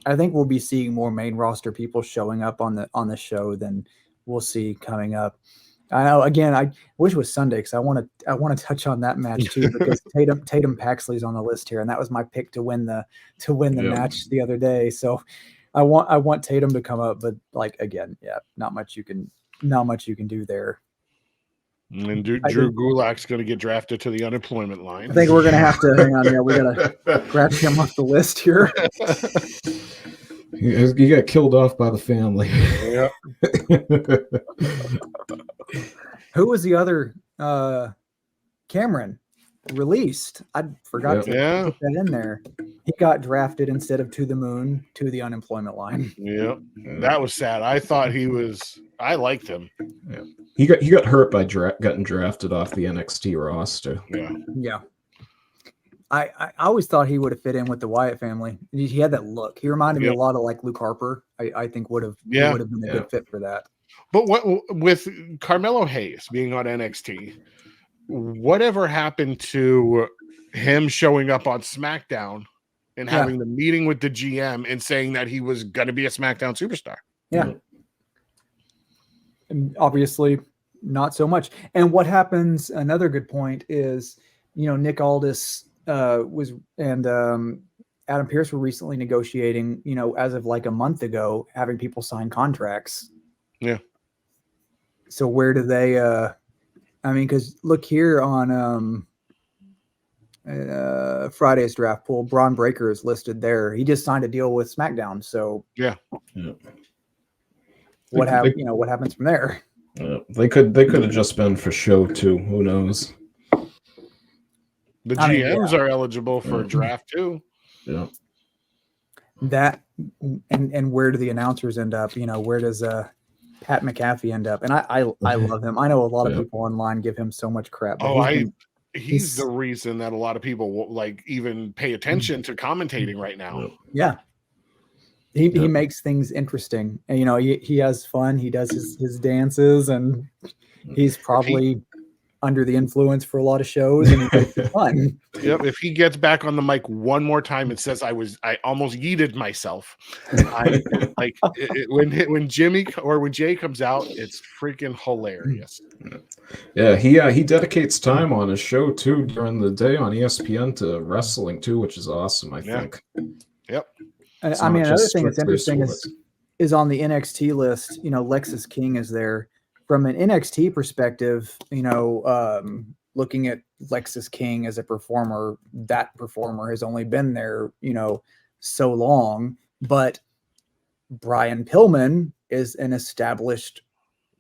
I think we'll be seeing more main roster people showing up on the show than we'll see coming up. I know. Again, I wish it was Sunday because I want to touch on that match too because Tatum Paxley's on the list here, and that was my pick to win the match the other day. So I want Tatum to come up, but again, not much you can do there. And Drew Gulak's going to get drafted to the unemployment line. I think we're going to have to hang on. Yeah, we got to scratch him off the list here. He got killed off by the family. Yeah. Who was the other Cameron released? I forgot to put that in there. He got drafted instead of to the moon to the unemployment line. Yep. That was sad. I thought I liked him. Yeah. He got hurt by getting drafted off the NXT roster. Yeah. I always thought he would have fit in with the Wyatt family. He had that look. He reminded me a lot of Luke Harper. I think would have been a good fit for that. But what with Carmelo Hayes being on NXT, whatever happened to him showing up on SmackDown and having the meeting with the GM and saying that he was going to be a SmackDown superstar? Yeah. And obviously not so much. And what happens, another good point is, Nick Aldis and Adam Pearce were recently negotiating, as of a month ago, having people sign contracts. Yeah. So where do they, because look here on Friday's draft pool, Braun Breaker is listed there. He just signed a deal with SmackDown. So what happens from there? They could have just been for show too. Who knows? The GMs are eligible for a draft too. Yeah. That and where do the announcers end up? Where does Pat McAfee end up? And I love him. I know a lot of people online give him so much crap. He's the reason that a lot of people even pay attention to commentating right now. Yeah. He makes things interesting. And, he has fun. He does his dances, and he's probably under the influence for a lot of shows, and he makes it fun. Yep. If he gets back on the mic one more time and says, I almost yeeted myself. When Jimmy or when Jay comes out, it's freaking hilarious. Yeah. He dedicates time on his show too during the day on ESPN to wrestling too, which is awesome. I think. Yep. And another thing that's interesting is on the NXT list, Lexis King is there. From an NXT perspective, looking at Lexis King as a performer, that performer has only been there, so long. But Brian Pillman is an established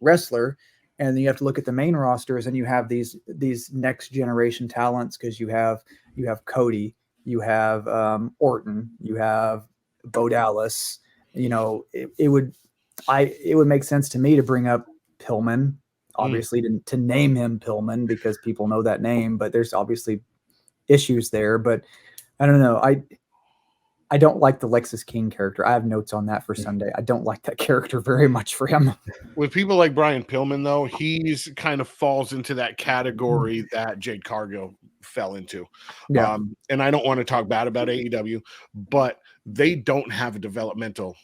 wrestler, and then you have to look at the main rosters, and you have these next generation talents because you have Cody, you have Orton, you have Bo Dallas. It would make sense to me to bring up Pillman. obviously to name him Pillman because people know that name, but there's obviously issues there. But I don't know. I don't like the Lexus King character. I have notes on that for Sunday. I don't like that character very much for him. With people like Brian Pillman, though, he's kind of falls into that category that Jade Cargill fell into. Yeah. And I don't want to talk bad about AEW, but they don't have a developmental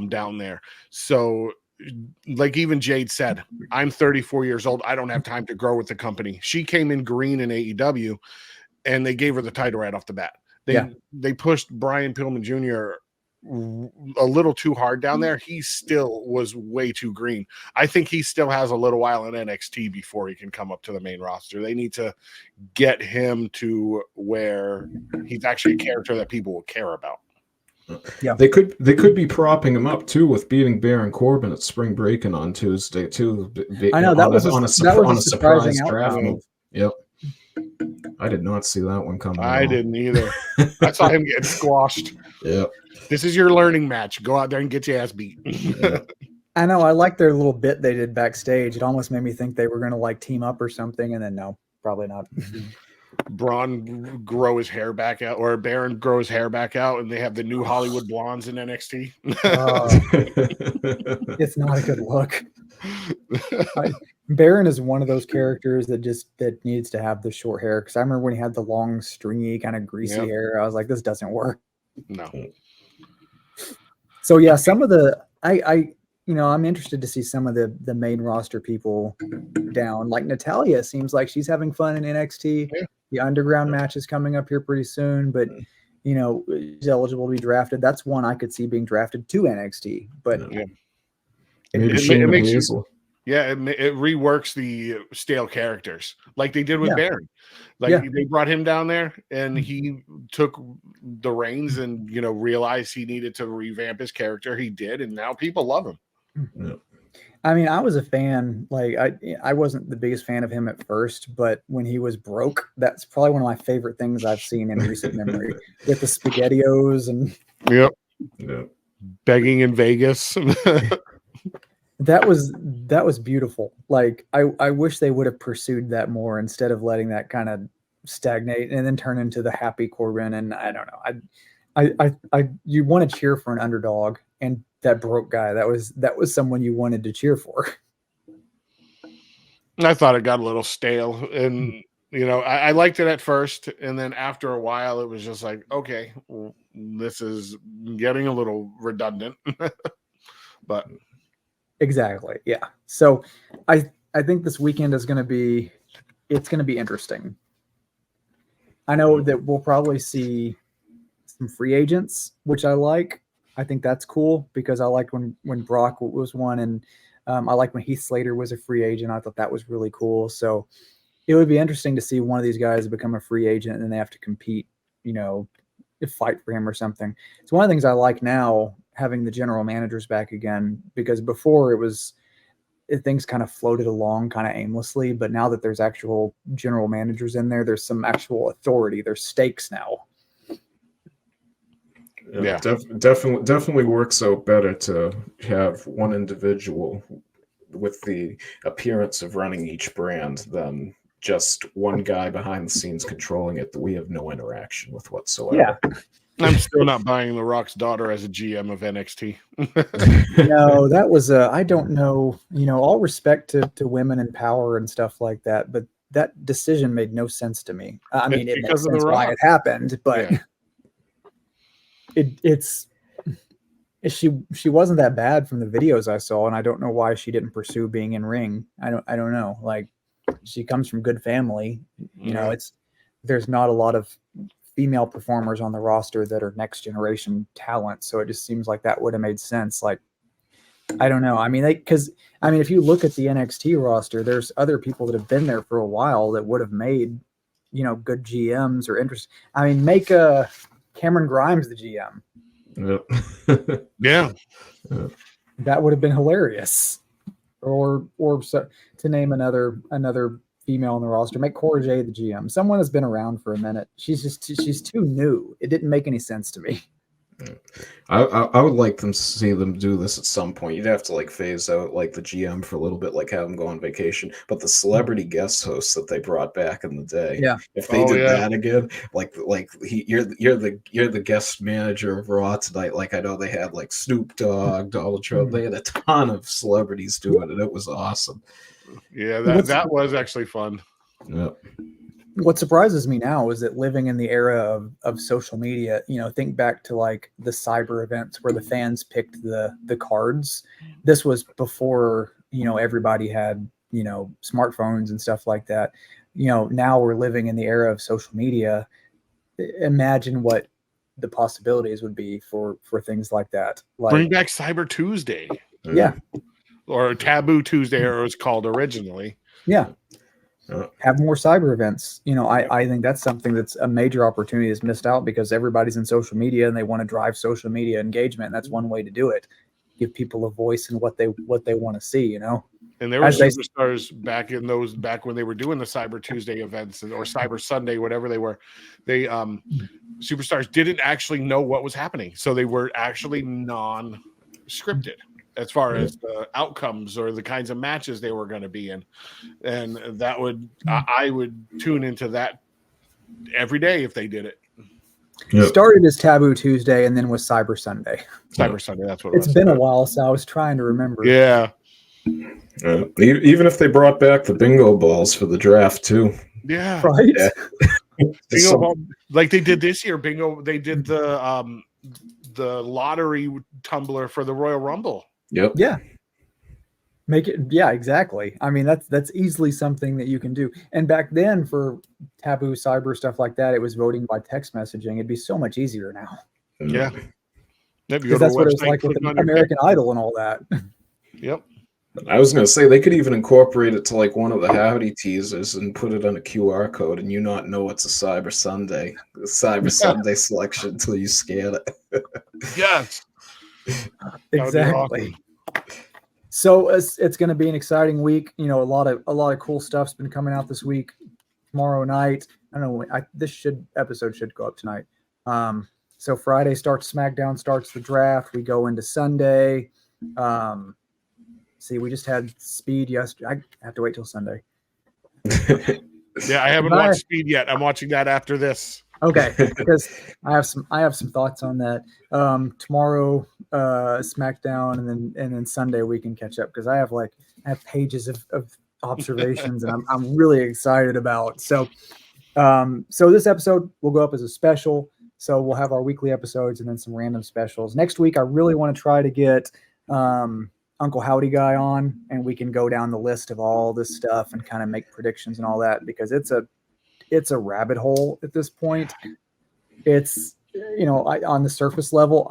down there. So like even Jade said, I'm 34 years old. I don't have time to grow with the company. She came in green in AEW and they gave her the title right off the bat. They pushed Brian Pillman Jr. a little too hard down there. He still was way too green. I think he still has a little while in NXT before he can come up to the main roster. They need to get him to where he's actually a character that people will care about. Yeah, they could be propping him up too with beating Baron Corbin at Spring Breaking on Tuesday too. I know that was on a surprise draft move. Yep. I did not see that one coming. I didn't either. I saw him get squashed. Yep. This is your learning match. Go out there and get your ass beat. I know. I like their little bit they did backstage. It almost made me think they were going to like team up or something, and then no, probably not. Braun grow his hair back out, or Baron grow his hair back out, and they have the new Hollywood blondes in NXT. It's not a good look. Baron is one of those characters that needs to have the short hair, because I remember when he had the long, stringy, kind of greasy hair. I was like, this doesn't work. No. So yeah, some of the I'm interested to see some of the main roster people down. Like Natalya seems like she's having fun in NXT. Yeah. The underground match is coming up here pretty soon, but she's eligible to be drafted. That's one I could see being drafted to NXT. But it makes you. Yeah, it reworks the stale characters like they did with Baron. Like they brought him down there and he took the reins and realized he needed to revamp his character. He did, and now people love him. Yeah. I mean, I was a fan. Like I wasn't the biggest fan of him at first, but when he was broke, that's probably one of my favorite things I've seen in recent memory. With the SpaghettiOs and begging in Vegas. That was beautiful. Like I wish they would have pursued that more instead of letting that kind of stagnate and then turn into the happy Corbin. And I don't know. I you want to cheer for an underdog, and that broke guy, that was someone you wanted to cheer for. I thought it got a little stale, and I liked it at first, and then after a while, it was just like, okay, well, this is getting a little redundant. But exactly, yeah. So I think this weekend is going to be interesting. I know that we'll probably see some free agents, which I like. I think that's cool because I liked when Brock was one, and I like when Heath Slater was a free agent. I thought that was really cool. So it would be interesting to see one of these guys become a free agent and then they have to compete, fight for him or something. It's one of the things I like now, having the general managers back again, because before things kind of floated along kind of aimlessly, but now that there's actual general managers in there, there's some actual authority. There's stakes now. Yeah, definitely works out better to have one individual with the appearance of running each brand than just one guy behind the scenes controlling it that we have no interaction with whatsoever. Yeah. I'm still not buying The Rock's daughter as a GM of NXT. No, that was I don't know, all respect to women in power and stuff like that, but that decision made no sense to me. I mean, it makes sense why it happened, but she wasn't that bad from the videos I saw, and I don't know why she didn't pursue being in ring. I don't know. Like, she comes from good family. There's not a lot of female performers on the roster that are next generation talent, so it just seems like that would have made sense. Like, I don't know. I mean, if you look at the NXT roster, there's other people that have been there for a while that would have made, good GMs or interest. I mean, make Cameron Grimes the GM. Yep. Yeah. That would have been hilarious. Or so, to name another female on the roster, make Cora Jade the GM. Someone has been around for a minute. She's too new. It didn't make any sense to me. I would like them to see them do this at some point. You'd have to like phase out like the GM for a little bit, like have them go on vacation. But the celebrity guest hosts that they brought back in the day, Yeah. if they did that again, you're the guest manager of Raw tonight. Like I know they had like Snoop Dogg, Donald Trump. They had a ton of celebrities do it, and it was awesome. Yeah, that was actually fun. Yeah. What surprises me now is that living in the era of social media, think back to like the cyber events where the fans picked the cards. This was before, everybody had, smartphones and stuff like that. Now we're living in the era of social media. Imagine what the possibilities would be for things like that. Like, bring back Cyber Tuesday. Yeah. Or Taboo Tuesday, or it was called originally. Yeah. Have more cyber events. I think that's something that's a major opportunity that's missed out because everybody's in social media and they want to drive social media engagement. And that's one way to do it. Give people a voice in what they want to see, And there were superstars back when they were doing the Cyber Tuesday events or Cyber Sunday, whatever they were. They superstars didn't actually know what was happening. So they were actually non-scripted as far as the outcomes or the kinds of matches they were going to be in. And that I would tune into that every day if they did it. Yep. Started as Taboo Tuesday and then was Cyber Sunday. Cyber Sunday, that's what it was. It's been a while, so I was trying to remember. Yeah. Even if they brought back the bingo balls for the draft too. Yeah. Right? Yeah. Bingo ball, like they did this year, bingo, they did the lottery tumbler for the Royal Rumble. Yep. Yeah. Make it. Yeah, exactly. I mean, that's easily something that you can do. And back then for taboo cyber stuff like that, it was voting by text messaging. It'd be so much easier now. Yeah. Because that's what it's like with American Idol and all that. Yep. I was going to say they could even incorporate it to like one of the Howdy teasers and put it on a QR code, and you not know it's a Cyber Sunday Sunday selection until you scan it. Yes. Exactly. So it's going to be an exciting week. A lot of cool stuff's been coming out this week. Tomorrow night, I don't know. This episode should go up tonight. So Friday starts SmackDown, starts the draft. We go into Sunday. See, we just had Speed yesterday. I have to wait till Sunday. Yeah, I haven't watched Speed yet. I'm watching that after this. Okay, because I have some thoughts on that. Tomorrow, SmackDown, and then Sunday we can catch up because I have pages of observations and I'm really excited about. So this episode will go up as a special. So we'll have our weekly episodes and then some random specials. Next week, I really want to try to get Uncle Howdy Guy on, and we can go down the list of all this stuff and kind of make predictions and all that because it's a rabbit hole at this point. It's on the surface level,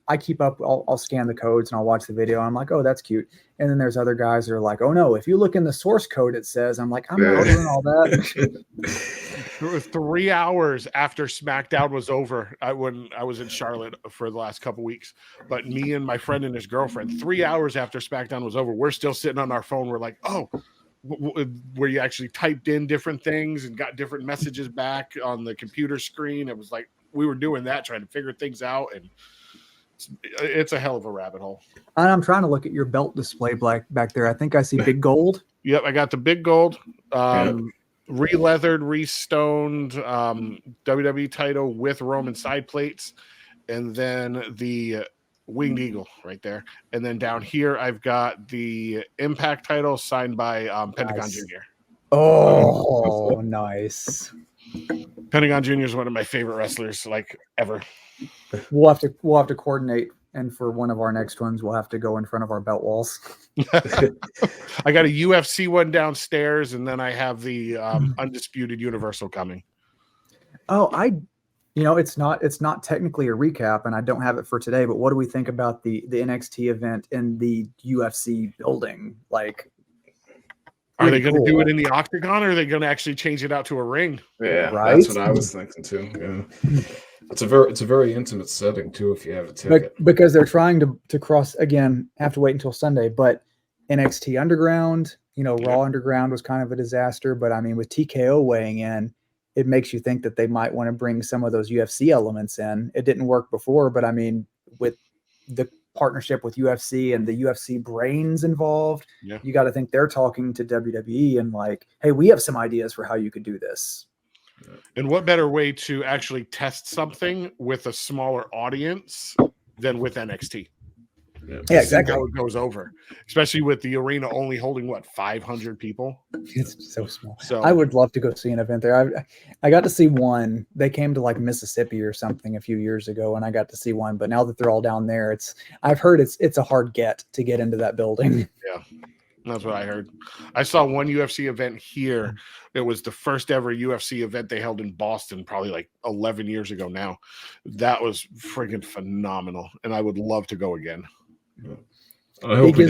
I keep up. I'll scan the codes and I'll watch the video. And I'm like, oh, that's cute. And then there's other guys that are like, oh no, if you look in the source code, it says. I'm like, I'm not doing all that. 3 hours after SmackDown was over, when I was in Charlotte for the last couple weeks, but me and my friend and his girlfriend, 3 hours after SmackDown was over, we're still sitting on our phone. We're like, oh, where you actually typed in different things and got different messages back on the computer screen. It was like we were doing that, trying to figure things out, and it's a hell of a rabbit hole. And I'm trying to look at your belt display back there. I think I see big gold. Yep, I got the big gold, re-leathered, re-stoned WWE title with Roman side plates, and then the Winged Eagle right there. And then down here, I've got the Impact title signed by Pentagon Jr. Oh, nice. Pentagon Jr. is one of my favorite wrestlers, ever. We'll have to coordinate, and for one of our next ones, we'll have to go in front of our belt walls. I got a UFC one downstairs, and then I have the Undisputed Universal coming. Oh, it's not technically a recap, and I don't have it for today. But what do we think about the NXT event in the UFC building? Are they going to do it in the octagon, or are they going to actually change it out to a ring? Yeah, right? That's what I was thinking too. Yeah. It's a very intimate setting too if you have a ticket. Because they're trying to cross again. Have to wait until Sunday, but NXT Underground, Raw Underground was kind of a disaster. But I mean, with TKO weighing in, it makes you think that they might want to bring some of those UFC elements in. It didn't work before, but I mean, with the partnership with UFC and the UFC brains involved, you got to think they're talking to WWE and like, hey, we have some ideas for how you could do this. And what better way to actually test something with a smaller audience than with NXT? Yeah, exactly. How it goes over, especially with the arena only holding 500 people. It's so small. So I would love to go see an event there. I got to see one. They came to like Mississippi or something a few years ago, and I got to see one. But now that they're all down there, I've heard it's a hard get to get into that building. Yeah, that's what I heard. I saw one UFC event here. It was the first ever UFC event they held in Boston, probably like 11 years ago now. That was freaking phenomenal, and I would love to go again. I hope we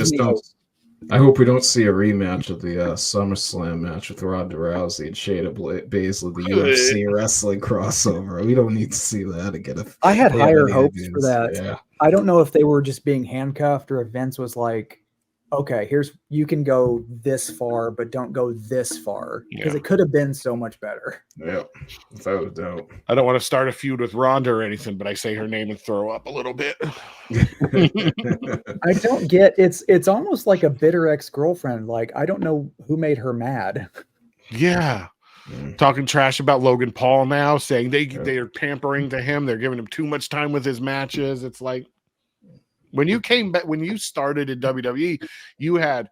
don't see a rematch of the SummerSlam match with Ronda Rousey and Shayna Baszler, the UFC wrestling crossover. We don't need to see that again. I had higher hopes for that. Yeah. I don't know if they were just being handcuffed or if Vince was like, okay, you can go this far, but don't go this far, because it could have been so much better. Yeah, without a doubt. I don't want to start a feud with Ronda or anything, but I say her name and throw up a little bit. I don't get it's almost like a bitter ex-girlfriend. Like, I don't know who made her mad. Yeah. Talking trash about Logan Paul now, saying they are pampering to him. They're giving him too much time with his matches. It's like, when you came back, when you started in WWE, you had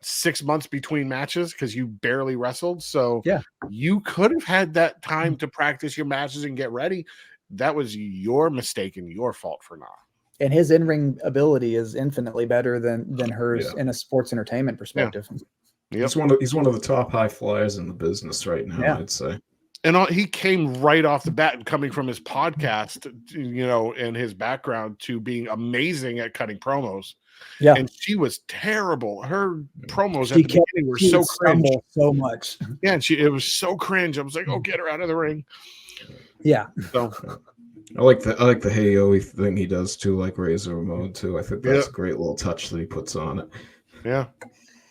6 months between matches because you barely wrestled. So you could have had that time to practice your matches and get ready. That was your mistake and your fault for not. And his in-ring ability is infinitely better than hers in a sports entertainment perspective. Yeah. He's one of the top high flyers in the business right now, I'd say. And he came right off the bat, and coming from his podcast, and his background, to being amazing at cutting promos. Yeah. And she was terrible. Her promos at the beginning were so cringe. So much. Yeah, and it was so cringe. I was like, oh, get her out of the ring. Yeah. So I like the Hey Yo thing he does too, like Razor Ramon too. I think that's a great little touch that he puts on it. Yeah.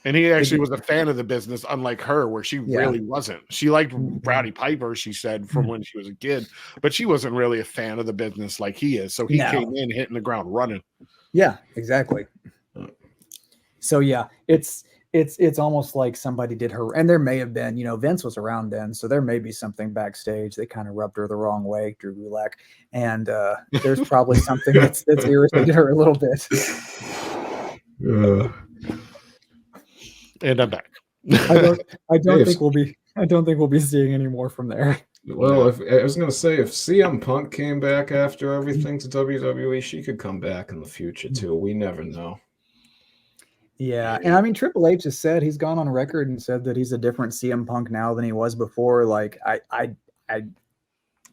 And he actually was a fan of the business, unlike her, where she really wasn't. She liked Rowdy Piper, she said, from when she was a kid, but she wasn't really a fan of the business like he is. So he came in hitting the ground running. Yeah, exactly. So it's almost like somebody did her, and there may have been, Vince was around then, so there may be something backstage. They kind of rubbed her the wrong way, Drew Gulak, and there's probably something that's irritated her a little bit. And I'm back. I don't think we'll be seeing any more from there. Well, I was going to say, if CM Punk came back after everything to WWE, she could come back in the future too. We never know. Yeah, and I mean, Triple H has said, he's gone on record and said that he's a different CM Punk now than he was before. Like, it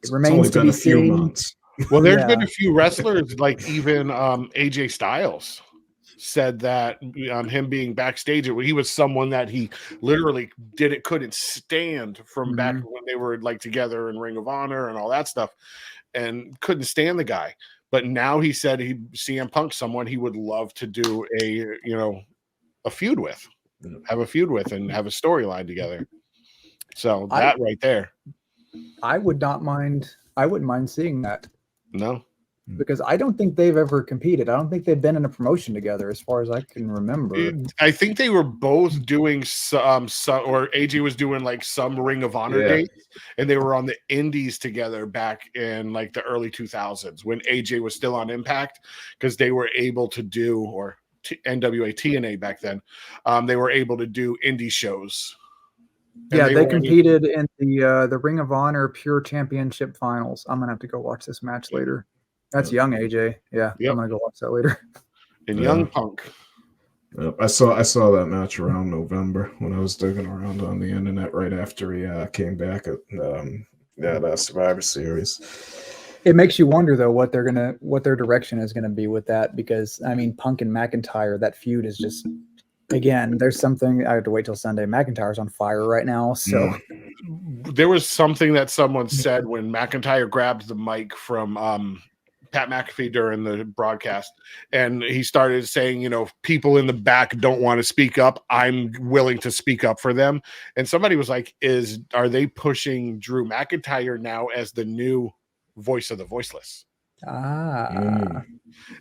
remains to be seen. Well, there's been a few wrestlers, like even AJ Styles said that him being backstage, he was someone that he literally couldn't stand from back when they were like together in Ring of Honor and all that stuff, and couldn't stand the guy. But now he said CM Punk, someone he would love to do a feud with, have a feud with, and have a storyline together. So that right there, I wouldn't mind seeing that. No. Because I don't think they've ever competed. I don't think they've been in a promotion together, as far as I can remember. I think they were both doing some, or AJ was doing like some Ring of Honor dates, and they were on the Indies together back in like the early 2000s when AJ was still on Impact, because they were able to do, or NWA TNA back then, they were able to do indie shows. Yeah, they competed in the Ring of Honor Pure Championship Finals. I'm gonna have to go watch this match later. That's young AJ. Yeah, I'm gonna go watch that later. And young Punk. Yep. I saw that match around November when I was digging around on the internet right after he came back at that Survivor Series. It makes you wonder though what their direction is gonna be with that, because I mean, Punk and McIntyre, that feud is just, again, there's something. I have to wait till Sunday. McIntyre's on fire right now. So there was something that someone said when McIntyre grabbed the mic from Pat McAfee during the broadcast, and he started saying, people in the back don't want to speak up. I'm willing to speak up for them. And somebody was like, are they pushing Drew McIntyre now as the new voice of the voiceless?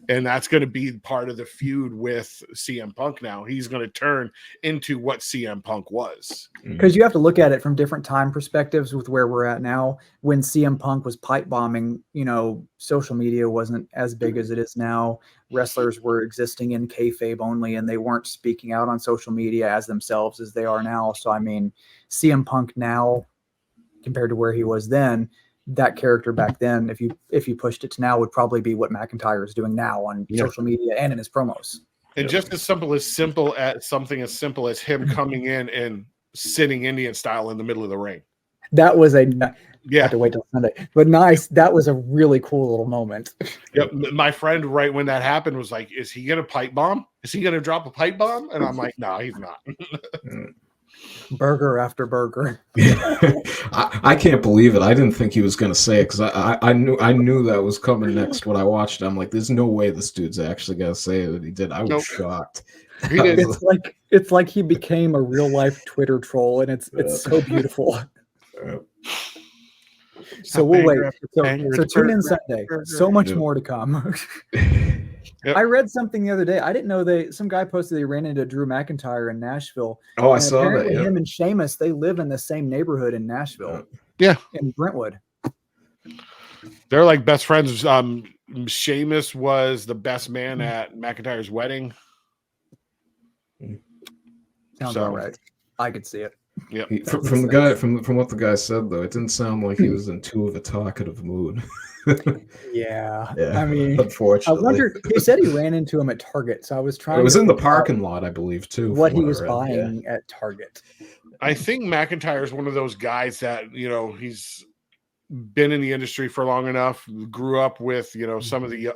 And that's going to be part of the feud with CM Punk now. He's going to turn into what CM Punk was. Because you have to look at it from different time perspectives with where we're at now. When CM Punk was pipe bombing, social media wasn't as big as it is now. Wrestlers were existing in kayfabe only, and they weren't speaking out on social media as themselves as they are now. So, CM Punk now, compared to where he was then, that character back then, if you pushed it to now, would probably be what McIntyre is doing now on social media and in his promos. And just as simple as something as simple as him coming in and sitting Indian style in the middle of the ring. That was I have to wait till Sunday, but nice. That was a really cool little moment. Yep. My friend, right when that happened, was like, "Is he gonna pipe bomb? Is he gonna drop a pipe bomb?" And I'm like, "No, he's not." Burger after burger. I can't believe it. I didn't think he was going to say it because I knew that was coming next when I watched it. I'm like, there's no way this dude's actually going to say it. He did. I was shocked. It's like he became a real life Twitter troll, and it's so beautiful. So we'll wait. So tune in Sunday. So much more to come. Yep. I read something the other day. I didn't know some guy posted they ran into Drew McIntyre in Nashville. Oh, I saw that. Him and Sheamus, they live in the same neighborhood in Nashville. Yeah. In Brentwood. They're like best friends. Sheamus was the best man at McIntyre's wedding. Sounds all right. I could see it. Yeah. From what the guy said though, it didn't sound like he was in too of a talkative mood. Yeah. Unfortunately. I wonder. He said he ran into him at Target, so I was trying. It was in the parking lot, I believe, too. What he was buying at Target. I think McIntyre is one of those guys that he's been in the industry for long enough, grew up with some of the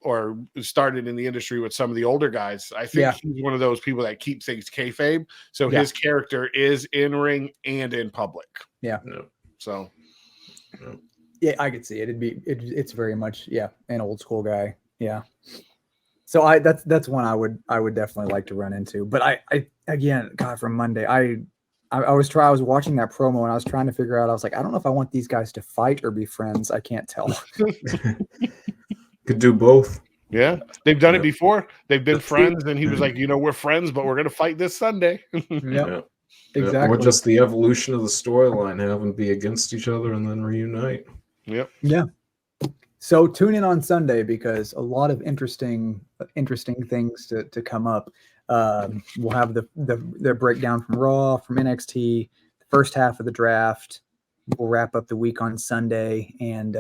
or started in the industry with some of the older guys. I think he's one of those people that keep things kayfabe. So his character is in ring and in public. Yeah. So. Yeah, I could see it. It's very much an old school guy. Yeah. So that's one I would definitely like to run into. But I again, God, from Monday, I was watching that promo and I was trying to figure out. I was like, I don't know if I want these guys to fight or be friends. I can't tell. Could do both. Yeah, they've done it before. They've been friends, and he was like, we're friends, but we're gonna fight this Sunday. Yep. Exactly. Or just the evolution of the storyline, have them be against each other and then reunite. Yep. Yeah. So tune in on Sunday because a lot of interesting things to come up. We'll have the breakdown from Raw, from NXT, the first half of the draft. We'll wrap up the week on Sunday, and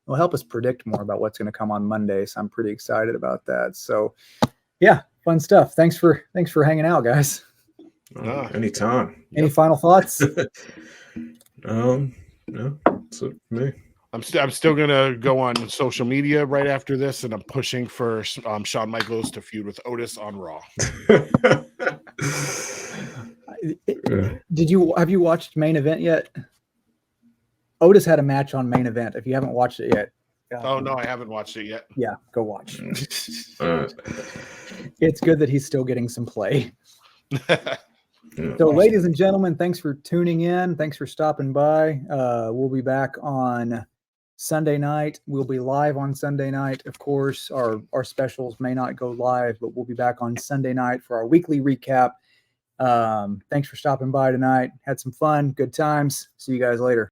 will help us predict more about what's going to come on Monday. So I'm pretty excited about that. So yeah, fun stuff. Thanks for hanging out, guys. Anytime. Any final thoughts? No, that's it for me. I'm still gonna go on social media right after this, and I'm pushing for Shawn Michaels to feud with Otis on Raw. Have you watched Main Event yet? Otis had a match on Main Event. If you haven't watched it yet. Oh no, I haven't watched it yet. Yeah, go watch. It's good that he's still getting some play. So, ladies and gentlemen, thanks for tuning in. Thanks for stopping by. We'll be back on Sunday night. We'll be live on Sunday night. Of course, our specials may not go live, but we'll be back on Sunday night for our weekly recap. Thanks for stopping by tonight. Had some fun, good times. See you guys later.